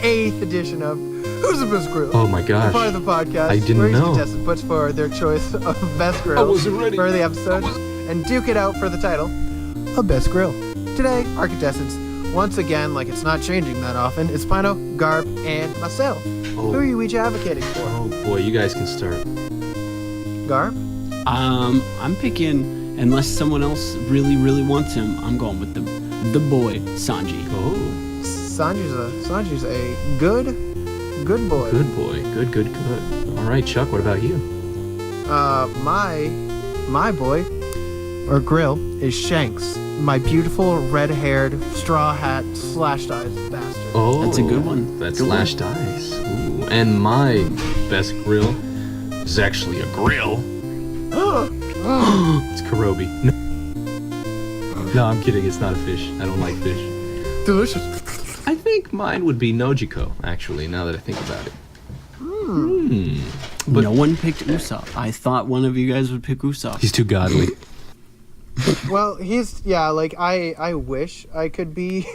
B: 8th edition of Who's the Best Grill?
D: Oh my gosh.
B: Part of the podcast.
D: I didn't
B: where each
D: know.
B: contestant puts forward their choice of best grill
D: wasn't ready.
B: for the episode and duke it out for the title of Best Grill. Today, our contestants, once again, like it's not changing that often, it's Pino, Garb, and myself.
D: Oh.
B: Who are you each advocating for?
D: Oh boy, you guys can start.
B: Garb?
C: I'm picking unless someone else really wants him. I'm going with the boy Sanji.
D: Oh,
B: Sanji's a good boy.
D: good boy. Good. All right, Chuck, what about you?
B: My boy, or grill, is Shanks. My beautiful red-haired, straw hat, slashed eyes bastard.
D: Oh,
C: That's a good one.
D: That's
C: Good one.
D: slashed eyes. Ooh. And my best grill is actually a grill. It's Karobi. No, I'm kidding. It's not a fish. I don't like fish.
B: Delicious.
D: I think mine would be Nojiko, actually, now that I think about it. But-
C: no one picked Usopp. I thought one of you guys would pick Usopp.
D: He's too godly.
B: Well, like, I wish I could be...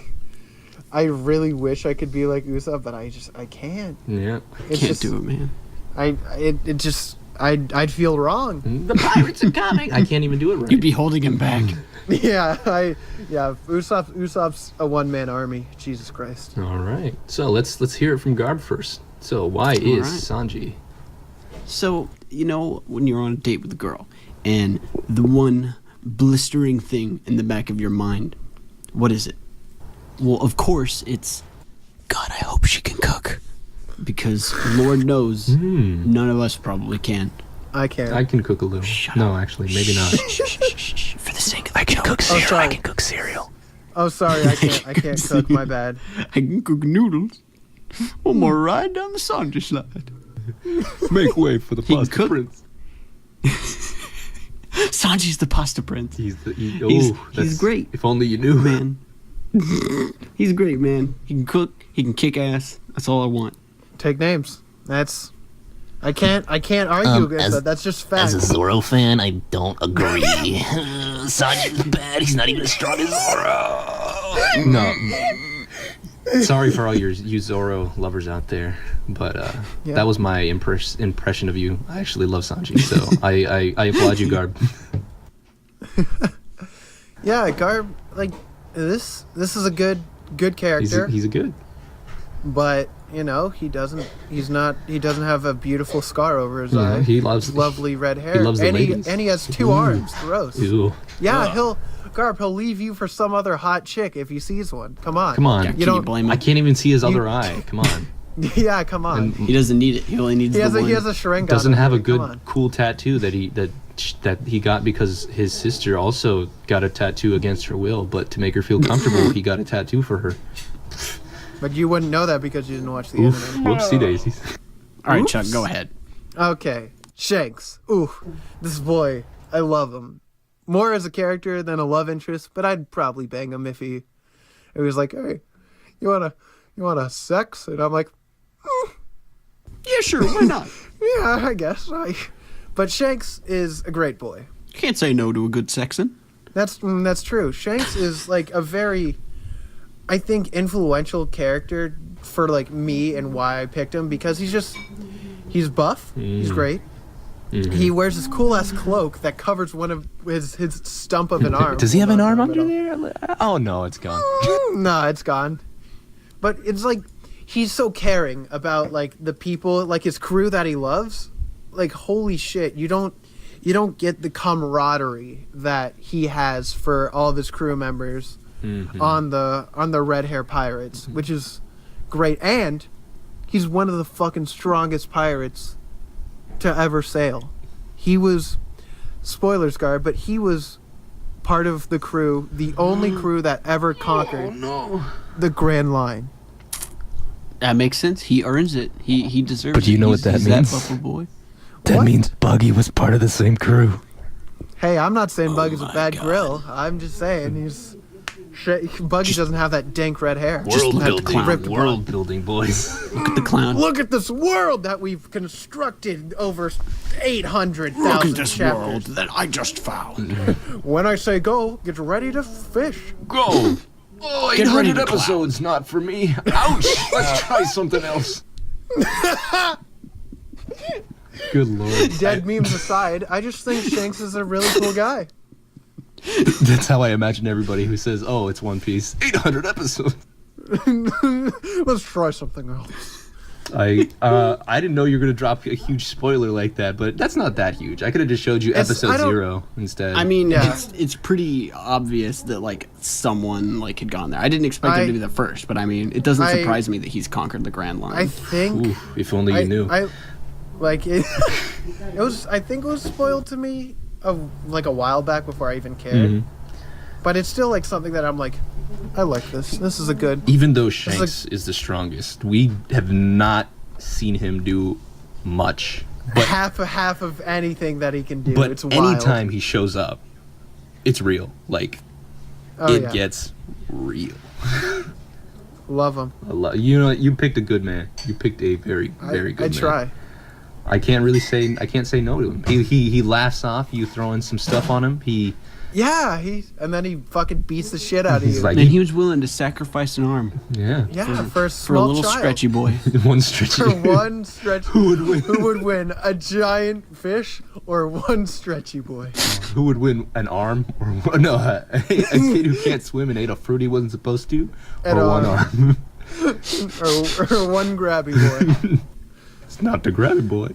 B: I really wish I could be like Usopp, but I can't.
D: Yeah.
B: It's
C: Can't
B: just,
C: do it, man.
B: I'd feel wrong.
D: The pirates are coming. I can't even do it right.
C: You'd be holding him back.
B: Usopp's a one-man army. Jesus Christ.
D: All right. So let's hear it from Garb first. So why is
C: right.
D: Sanji?
C: So, when you're on a date with a girl, and the one blistering thing in the back of your mind, what is it? Well, of course, it's, God, I hope she can cook. Because Lord knows, none of us probably can.
B: I can't.
D: I can cook a little.
C: Shut
D: no,
C: up.
D: actually, maybe not.
C: Shh. For the sake of the
E: I can
C: joke.
E: cook cereal.
B: sorry.
E: I can cook cereal.
B: Oh, sorry, I can't cook. My bad.
C: I can cook noodles. On my ride down the Sanji slide.
D: Make way for the
C: He can
D: pasta
C: cook.
D: prince.
C: Sanji's the pasta prince.
D: He's
C: He's great.
D: If only you knew,
C: Man. He's great, man. He can cook. He can kick ass. That's all I want.
B: Take names. That's... I can't argue against that. That's just fact.
E: As a Zoro fan, I don't agree. Sanji's bad. He's not even as strong as Zoro.
D: No. Sorry for all you Zoro lovers out there, but
B: Yeah.
D: that was my impression of you. I actually love Sanji, so I applaud you, Garb.
B: Yeah, Garb, like, this is a good character,
D: He's a good.
B: but he doesn't have a beautiful scar over his
D: Yeah,
B: eye.
D: he loves
B: His lovely red hair.
D: he loves the
B: and
D: ladies.
B: and he has 2 arms. Gross.
D: Ew.
B: Yeah, he'll leave you for some other hot chick if he sees one. Come on.
D: Come on.
C: Yeah,
B: You
C: can
B: don't-
C: you blame him?
D: I can't even see his other eye. Come on.
B: Yeah, come on.
D: And
C: He doesn't need it. He only needs
B: He has
C: the
B: a
C: one.
B: Sharingan.
D: doesn't
B: on
D: have a
B: him. Come
D: good,
B: on.
D: cool tattoo that he got because his sister also got a tattoo against her will, but to make her feel comfortable, he got a tattoo for her.
B: But you wouldn't know that because you didn't watch the
D: Oof.
B: anime.
D: Whoopsie daisies.
C: All right,
B: Oops.
C: Chuck, go ahead.
B: Okay, Shanks. Ooh, this boy, I love him. more as a character than a love interest, but I'd probably bang him if he was like, "Hey, you wanna sex?" And I'm like,
C: Yeah, sure, why not?
B: "Yeah, I guess." But Shanks is a great boy.
C: You can't say no to a good sexin'.
B: That's true. Shanks is like a very, I think, influential character for like me and why I picked him, because he's buff, he's great.
D: Mm-hmm.
B: He wears this cool ass cloak that covers one of his stump of an arm.
D: Does he have an arm under
B: middle.
D: there? Oh no, it's gone.
B: No, it's gone. But it's like he's so caring about like the people, like his crew that he loves. Like holy shit, you don't get the camaraderie that he has for all of his crew members on the Red Hair Pirates, which is great. And he's one of the fucking strongest pirates to ever sail. He was, spoilers, Garb, but he was part of the crew, the only crew that ever conquered the Grand Line.
C: That makes sense. He earns it. He deserves it.
F: But do you know what that
C: He's
F: means?
C: That buffer boy.
F: That
B: What?
F: means Buggy was part of the same crew.
B: Hey, I'm not saying Buggy's a
C: my
B: bad
C: God.
B: grill. I'm just saying Buggy doesn't have that dank red hair.
C: Just look at the
D: building,
C: clown.
B: ripped
D: world building, boys.
C: Look at the clown.
B: Look at this world that we've constructed over 800,000
C: Look at this
B: chapters.
C: world that I just found.
B: When I say go, get ready to fish.
D: Go. Oh,
C: Get ready
D: 800
C: to clap.
D: episodes, not for me. Ouch. Let's try something else. Good lord.
B: Dead memes aside, I just think Shanks is a really cool guy.
D: That's how I imagine everybody who says, "Oh, it's One Piece." 800 episodes.
B: Let's try something else.
D: I didn't know you were gonna drop a huge spoiler like that, but that's not that huge. I could have just showed you
B: It's-
D: episode
B: I don't-
D: 0 instead.
C: I mean,
B: Yeah.
C: it's pretty obvious that like someone like had gone there. I didn't expect him
B: I-
C: to be the first, but I mean, it doesn't
B: I-
C: surprise me that he's conquered the Grand Line.
B: I think
D: Ooh, if only you knew.
B: I like it. It was. I think it was spoiled to me like a while back before I even cared.
D: Mhm.
B: But it's still like something that I'm like, I like this. This is a good.
D: Even though Shanks is the strongest, we have not seen him do much. But
B: half of anything that he can do.
D: but
B: It's wild.
D: anytime he shows up, it's real. Like
B: Oh,
D: it
B: yeah.
D: gets real.
B: Love him.
D: You know, you picked a good man. You picked a very good
B: I
D: man.
B: try.
D: I can't say no to him. He laughs off you throwing some stuff on him.
B: Yeah, and then he fucking beats the shit out of
D: He's
B: you.
D: like,
C: and he was willing to sacrifice an arm
D: yeah.
B: yeah, for a
C: for a
B: small
C: little
B: child.
C: stretchy boy.
D: One stretchy.
B: For one stretch. Who would win? A giant fish or one stretchy boy?
D: Who would win, an arm or no? A kid who can't swim and ate a fruit he wasn't supposed to, or
B: And,
D: one arm.
B: or one grabby boy?
D: It's not the grabby boy.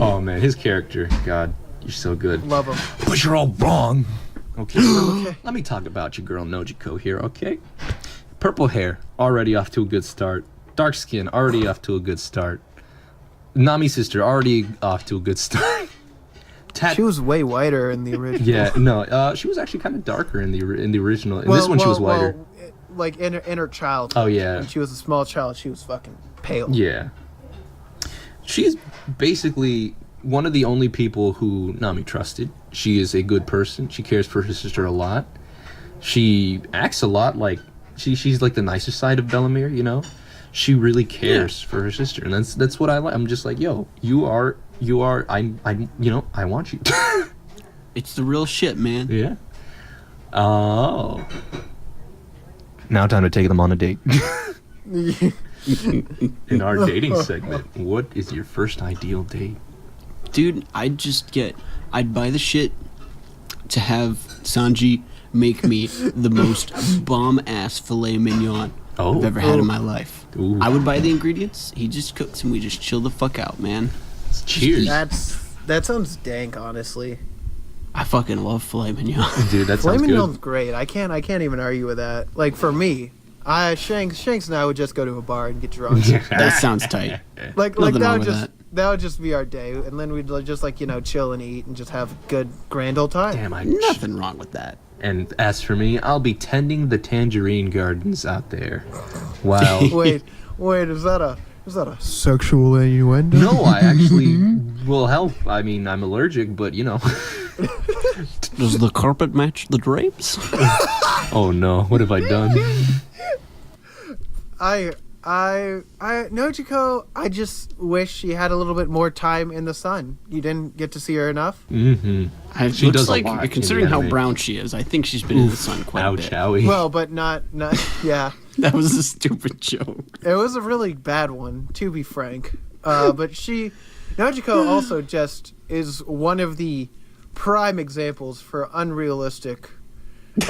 D: Oh man, his character, God, you're so good.
B: Love him.
F: But you're all wrong.
D: Okay, let me talk about your girl Nojiko here, okay? Purple hair, already off to a good start. Dark skin, already off to a good start. Nami's sister, already off to a good start.
B: She was way whiter in the original.
D: Yeah, no, she was actually kind of darker in the original. In this one, she was whiter.
B: Like in her childhood.
D: Oh, yeah.
B: When she was a small child, she was fucking pale.
D: Yeah. She's basically one of the only people who Nami trusted. She is a good person. She cares for her sister a lot. She acts a lot like she's like the nicer side of Bellamere, you know? She really cares for her sister, and that's what I like. I'm just like, yo, you are I want you.
C: It's the real shit, man.
D: Yeah. Oh.
F: Now time to take them on a date.
D: In our dating segment, what is your first ideal date?
C: Dude, I'd buy the shit to have Sanji make me the most bomb-ass filet mignon I've ever had in my life.
D: Ooh.
C: I would buy the ingredients, he just cooks, and we just chill the fuck out, man.
D: Cheers.
B: That sounds dank, honestly.
C: I fucking love filet mignon.
D: Dude, that
B: Filet
D: sounds
B: mignon's
D: good.
B: great. I can't even argue with that. Like for me, Shanks and I would just go to a bar and get drunk.
C: That sounds tight.
B: Like
C: Nothing
B: that
C: wrong
B: would
C: with
B: just that would just be our day, and then we'd just like chill and eat and just have a good grand old time.
D: Damn,
C: Nothing wrong with that.
D: And as for me, I'll be tending the tangerine gardens out there. Wow.
B: Wait, is that a sexual innuendo?
D: No, I actually will help. I mean, I'm allergic, but
C: Does the carpet match the drapes?
D: Oh no, what have I done?
B: Nojiko, I just wish she had a little bit more time in the sun. You didn't get to see her enough.
D: Mm-hmm.
C: She
D: does
C: looks
D: a
C: like,
D: lot in
C: considering
D: the
C: how
D: anime.
C: brown she is, I think she's been in the sun quite a
D: Ouch,
C: bit.
D: owie.
B: Well, but not yeah.
C: That was a stupid joke.
B: It was a really bad one, to be frank. But Nojiko also just is one of the prime examples for unrealistic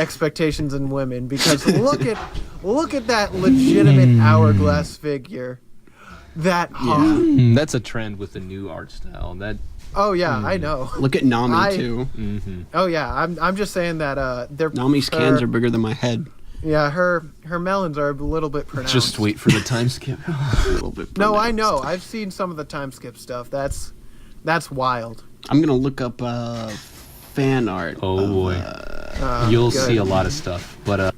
B: expectations in women, because look at that legitimate hourglass figure. That
D: That's a trend with the new art style. That
B: oh yeah, I know.
C: Look at Nami,
B: I-
C: too.
B: Oh yeah, I'm just saying that they're
C: Nami's cans are bigger than my head.
B: yeah, her melons are a little bit pronounced.
D: just wait for the time skip.
C: A little bit
B: No, I
C: pronounced.
B: know. I've seen some of the time skip stuff. That's wild.
C: I'm going to look up fan art.
D: Oh boy,
B: Uh,
D: you'll
B: good.
D: see a lot of stuff, but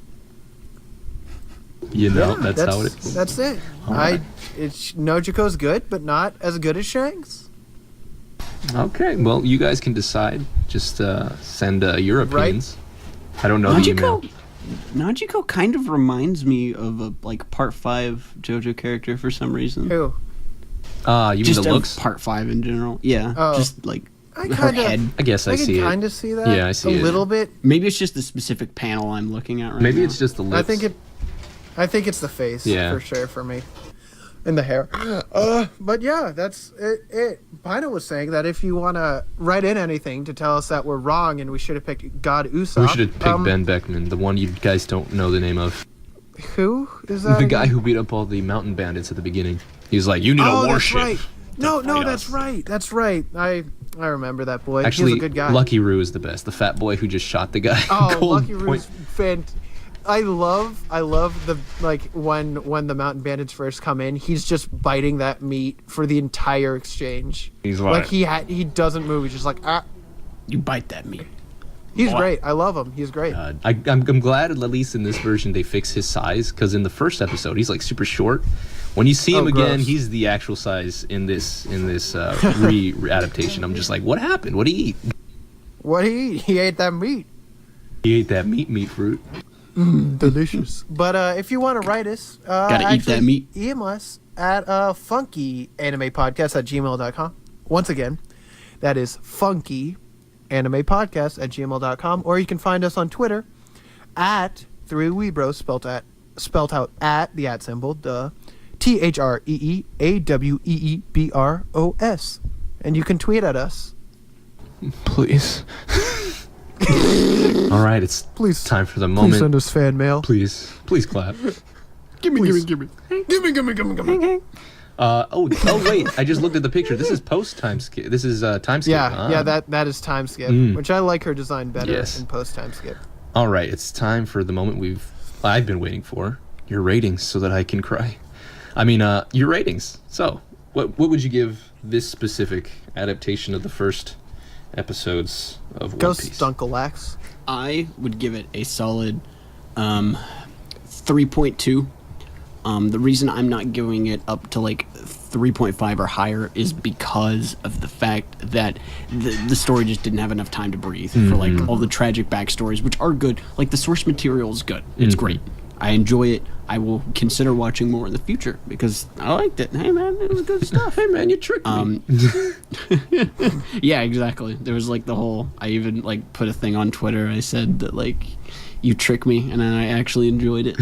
D: that's how it is.
B: That's it. It's Nojiko's good, but not as good as Shanks.
D: Okay, well, you guys can decide. Just send your opinions. I don't know the email.
C: Najiko kind of reminds me of a part 5 JoJo character for some reason.
B: Who?
D: You mean
C: Just
D: the
C: of
D: looks?
C: part 5 in general. Yeah,
B: Oh.
C: just like
B: I
C: her
B: kinda-
C: head.
D: I guess I
B: I
D: see
B: can
D: it.
B: kind of see that.
D: Yeah, I see
B: a
D: it.
B: little bit.
C: Maybe it's just the specific panel I'm looking at right
D: Maybe
C: now.
D: it's just the lips.
B: I think it's the face.
D: Yeah.
B: For sure for me. And the hair. But yeah, that's it. Pino was saying that if you want to write in anything to tell us that we're wrong and we should have picked God Usopp.
D: We should have picked Ben Beckman, the one you guys don't know the name of.
B: Who is that?
D: The guy
B: again?
D: who beat up all the mountain bandits at the beginning. He's like, you need a
B: Oh, that's
D: warship.
B: right. No,
D: fight
B: that's
D: us."
B: right. That's right. I remember that boy.
D: Actually,
B: He's a good guy.
D: Lucky Roo is the best. The fat boy who just shot the guy.
B: Oh,
D: Cold
B: Lucky
D: point.
B: Roo's I love the when the mountain bandits first come in, he's just biting that meat for the entire exchange.
D: He's
B: Like he doesn't move. He's just like
C: You bite that meat.
B: He's great. I love him. He's great.
D: I'm glad at least in this version they fix his size, because in the first episode he's like super short. When you see him again,
B: gross.
D: he's the actual size in this re-adaptation. I'm just like, what happened? What did he eat?
B: What he ate that meat.
D: He ate that meat fruit.
B: Delicious. But if you want to write us,
C: Gotta eat that meat.
B: Email us at funkyAnimePodcast@gmail.com. Once again, that is funkyAnimePodcast@gmail.com, or you can find us on Twitter at A-Weebros, spelt out at the @ symbol, THREEAWEEBROS, and you can tweet at us.
D: Please. All right, it's
B: Please,
D: time for the
B: please
D: moment.
B: send us fan mail.
D: Please clap.
C: Gimme.
B: Gimme.
D: Wait! I just looked at the picture. This is post time skip. This is time skip.
B: Yeah, that is time skip, which I like her design better
D: Yes.
B: in post time skip.
D: All right, it's time for the moment I've been waiting for. Your ratings, so that I can cry. I mean, your ratings. So, what would you give this specific adaptation of the first episodes of One
B: Ghost
D: Piece?
B: Dunkleax.
C: I would give it a solid 3.2. The reason I'm not giving it up to 3.5 or higher is because of the fact that the story just didn't have enough time to breathe for all the tragic backstories, which are good. The source material is good. It's great. I enjoy it. I will consider watching more in the future because I liked it. Hey man, it was good stuff.
D: Hey man, you tricked me.
C: Yeah, exactly. There was the whole. I even put a thing on Twitter. I said that you trick me, and I actually enjoyed it.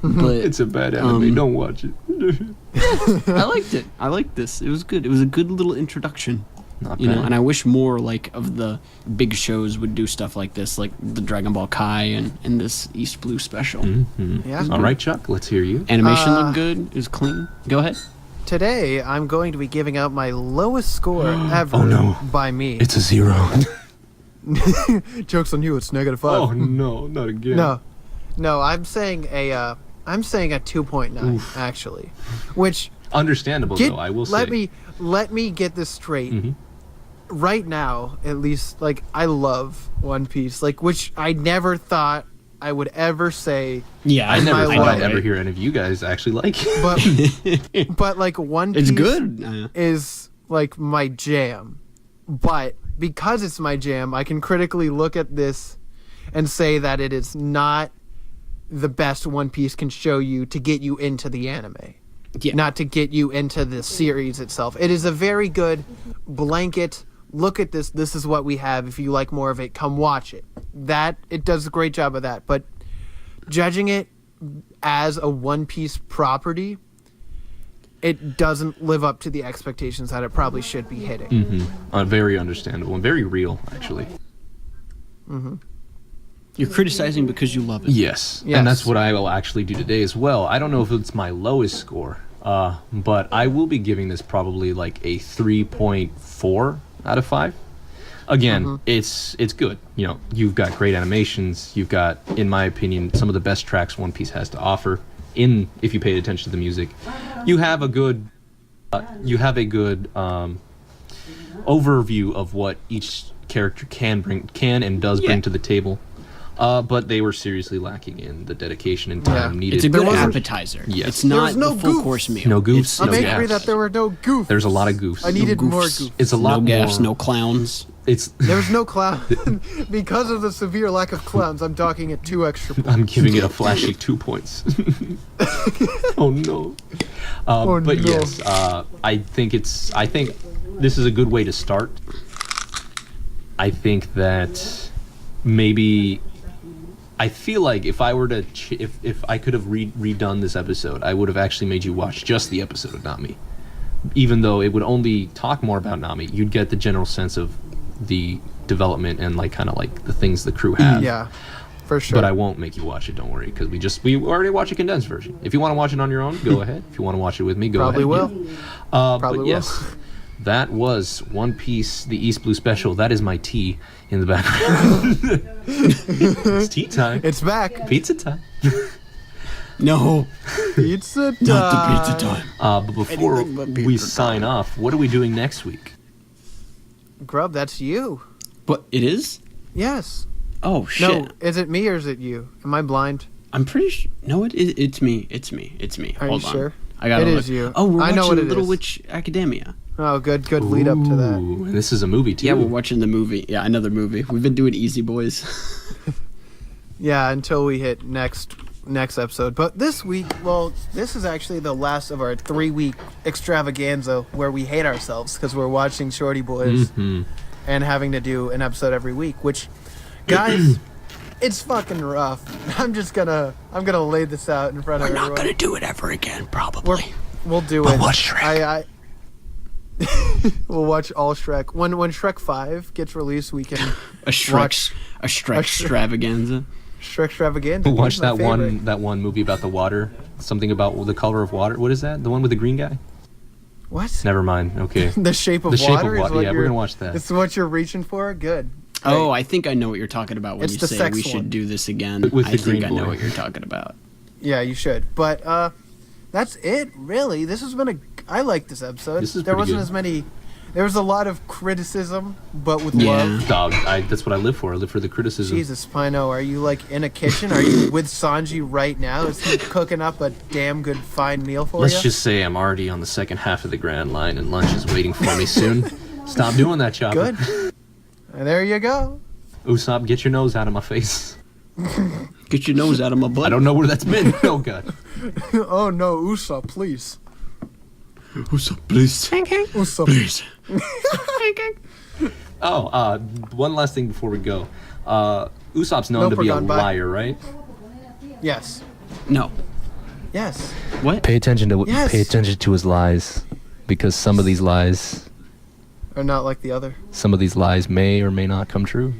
C: But
D: It's a bad anime. Don't watch it.
C: I liked it. I liked this. It was good. It was a good little introduction.
D: Not
C: You know,
D: bad.
C: and I wish more of the big shows would do stuff like this, like the Dragon Ball Kai and this East Blue special.
B: Yeah.
D: All right, Chuck. Let's hear you.
C: Animation looked good. It was clean. Go ahead.
B: Today, I'm going to be giving out my lowest score ever
D: Oh, no.
B: by me.
D: It's a 0.
B: Joke's on you. It's -5.
D: Oh no, not again.
B: No. I'm saying a 2.9 actually, which
D: Understandable though. I will say.
B: let me get this straight.
D: Mhm.
B: Right now, at least, I love One Piece, which I never thought I would ever say.
C: Yeah,
D: I never
B: my
D: thought
B: life.
D: I'd ever hear any of you guys actually like it.
B: But One Piece
C: It's good.
B: is my jam. but because it's my jam, I can critically look at this and say that it is not the best One Piece can show you to get you into the anime.
C: Yeah.
B: Not to get you into the series itself. It is a very good blanket, look at this, this is what we have. If you like more of it, come watch it. That, it does a great job of that. But judging it as a One Piece property, it doesn't live up to the expectations that it probably should be hitting.
D: Very understandable and very real, actually.
C: You're criticizing because you love it.
D: Yes.
B: Yes.
D: And that's what I will actually do today as well. I don't know if it's my lowest score, but I will be giving this probably like a 3.4 out of 5. Again, it's good. You know, you've got great animations. You've got, in my opinion, some of the best tracks One Piece has to offer. If you paid attention to the music, you have a good, overview of what each character can and does bring to the table. But they were seriously lacking in the dedication and time needed.
C: It's a good
B: There wasn't-
C: appetizer.
D: Yes.
C: It's not
B: was no
C: the full
B: goofs.
C: course meal.
D: No goofs,
C: It's
B: I'm
D: no
B: angry
D: gaps.
B: that there were no goofs.
D: There's a lot of goofs.
B: I needed more
C: goofs.
B: goofs.
D: It's a lot
C: no gaffes,
D: more.
C: no clowns.
D: It's.
B: There was no clown. Because of the severe lack of clowns, I'm docking it 2 extra points.
D: I'm giving it a flashy 2 points. Oh no. But
B: no.
D: yes, I think this is a good way to start. I think that maybe. I feel like if I were to, if I could have redone this episode, I would have actually made you watch just the episode of Nami. Even though it would only talk more about Nami, you'd get the general sense of the development and like kind of like the things the crew have.
B: Yeah, for sure.
D: But I won't make you watch it. Don't worry, because we already watched a condensed version. If you want to watch it on your own, go ahead. If you want to watch it with me, go
B: Probably
D: ahead.
B: will.
D: But
B: Probably
D: yes,
B: will.
D: that was One Piece, the East Blue Special. That is my tea in the background. It's tea time.
B: It's back.
D: Pizza time.
C: No,
B: Pizza time.
C: not the pizza time.
D: But before
C: Anything but
D: we
C: pizza
D: sign off, what are we doing next week?
B: Grub, that's you.
C: But it is?
B: Yes.
C: Oh, shit.
B: No, is it me or is it you? Am I blind?
C: I'm pretty sure. No, it's me. It's me.
B: Are
C: Hold
B: you
C: on.
B: sure?
C: I gotta
B: It
C: look.
B: is you.
C: Oh, we're
B: I
C: watching
B: know what it
C: Little
B: is.
C: Witch Academia.
B: Oh, good lead up to that.
D: Ooh, and this is a movie too.
C: Yeah, we're watching the movie. Yeah, another movie. We've been doing Easy Boys.
B: Yeah, until we hit next episode. But this week, well, this is actually the last of our 3-week extravaganza where we hate ourselves because we're watching Shorty Boys and having to do an episode every week. Which, guys, it's fucking rough. I'm gonna lay this out in front of
C: We're not
B: everyone.
C: gonna do it ever again, probably.
B: We'll do
C: We'll
B: it.
C: watch Shrek.
B: We'll watch all Shrek. When Shrek 5 gets released, we can
C: a Shrek
B: watch
C: extravaganza.
B: Shrek extravaganza.
D: Watch
B: He's my
D: that
B: favorite.
D: one movie about the water. Something about the color of water. What is that? The one with the green guy?
B: What?
D: Never mind. Okay.
B: The Shape of
D: The Shape of
B: Water. is
D: Water.
B: what
D: Yeah, we're
B: you're-
D: gonna watch that.
B: It's what you're reaching for. Good.
C: Oh, I think I know what you're talking about when
B: It's
C: you
B: the
C: say
B: sex
C: we should
B: one.
C: do this again.
D: With
C: I
D: the
C: think
D: green
C: I know
D: boy.
C: what you're talking about.
B: Yeah, you should. But that's it. Really, this has been I like this episode.
D: This is
B: there
D: pretty
B: wasn't
D: good.
B: as many. There was a lot of criticism, but with
C: Yeah.
B: love.
D: Dog. That's what I live for. I live for the criticism.
B: Jesus, Pino, are you like in a kitchen? Are you with Sanji right now? Is he cooking up a damn good fine meal for
D: Let's
B: you?
D: just say I'm already on the second half of the Grand Line and lunch is waiting for me soon. Stop doing that, Chopper.
B: Good. And there you go.
D: Usopp, get your nose out of my face.
C: Get your nose out of my butt.
D: I don't know where that's been. Oh, God.
B: Oh no, Usopp, please.
C: Who's up, please?
B: Usopp.
C: Please.
D: Oh, one last thing before we go. Usopp's known
B: Nope,
D: to be
B: we're
D: a
B: gone. Bye.
D: liar, right?
B: Yes.
C: No.
B: Yes.
C: What?
F: Pay attention to
B: Yes.
F: pay attention to his lies, because some of these lies
B: Or not like the other.
F: may or may not come true.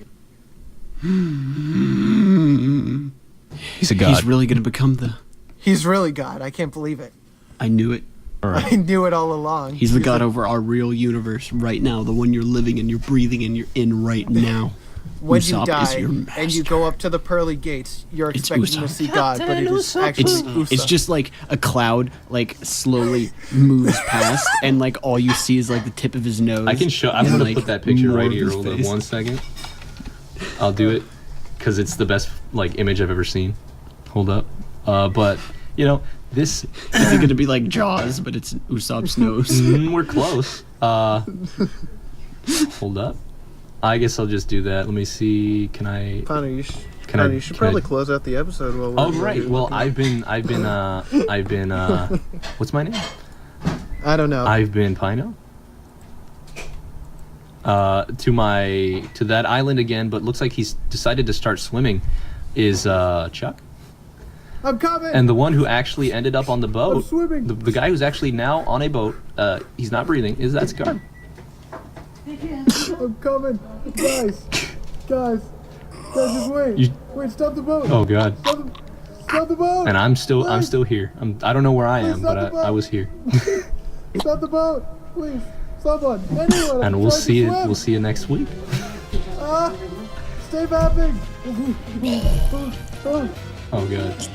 F: He's a god.
C: He's really gonna become the.
B: He's really God. I can't believe it.
C: I knew it.
B: I knew it all along.
C: He's the god over our real universe right now, the one you're living and you're breathing and you're in right now.
B: When
C: Usopp
B: you
C: is
B: die
C: your
B: and you
C: master.
B: go up to the pearly gates, you're
C: It's
B: expecting to
C: Usopp.
B: see God, but it is actually
C: It's
B: Usopp.
C: just like a cloud like slowly moves past and like all you see is like the tip of his nose.
D: I can show. I'm
C: and,
D: gonna
C: like,
D: put that picture
C: more
D: right
C: of
D: here.
C: his
D: Hold on
C: face.
D: 1 second. I'll do it because it's the best like image I've ever seen. Hold up. But you know this.
C: Is it gonna be like Jaws, but it's Usopp's nose?
D: We're close. Hold up. I guess I'll just do that. Let me see. Can I?
B: Pino, you
D: Can I?
B: you should
D: can I-
B: probably close out the episode while we're.
D: Oh right. Well, I've been. What's my name?
B: I don't know.
D: I've been Pino. To that island again, but looks like he's decided to start swimming. Is Chuck?
B: I'm coming.
D: And the one who actually ended up on the boat,
B: I'm swimming.
D: the guy who's actually now on a boat, he's not breathing. That's Garb.
B: I'm coming, guys, just wait.
D: You-
B: Wait, stop the boat.
D: Oh God.
B: Stop the boat.
D: And I'm still here. I don't know where I am, but I was here.
B: Stop the boat, please. Someone, anyone.
D: And we'll see you. We'll see you next week.
B: Stay vapping.
D: Oh God.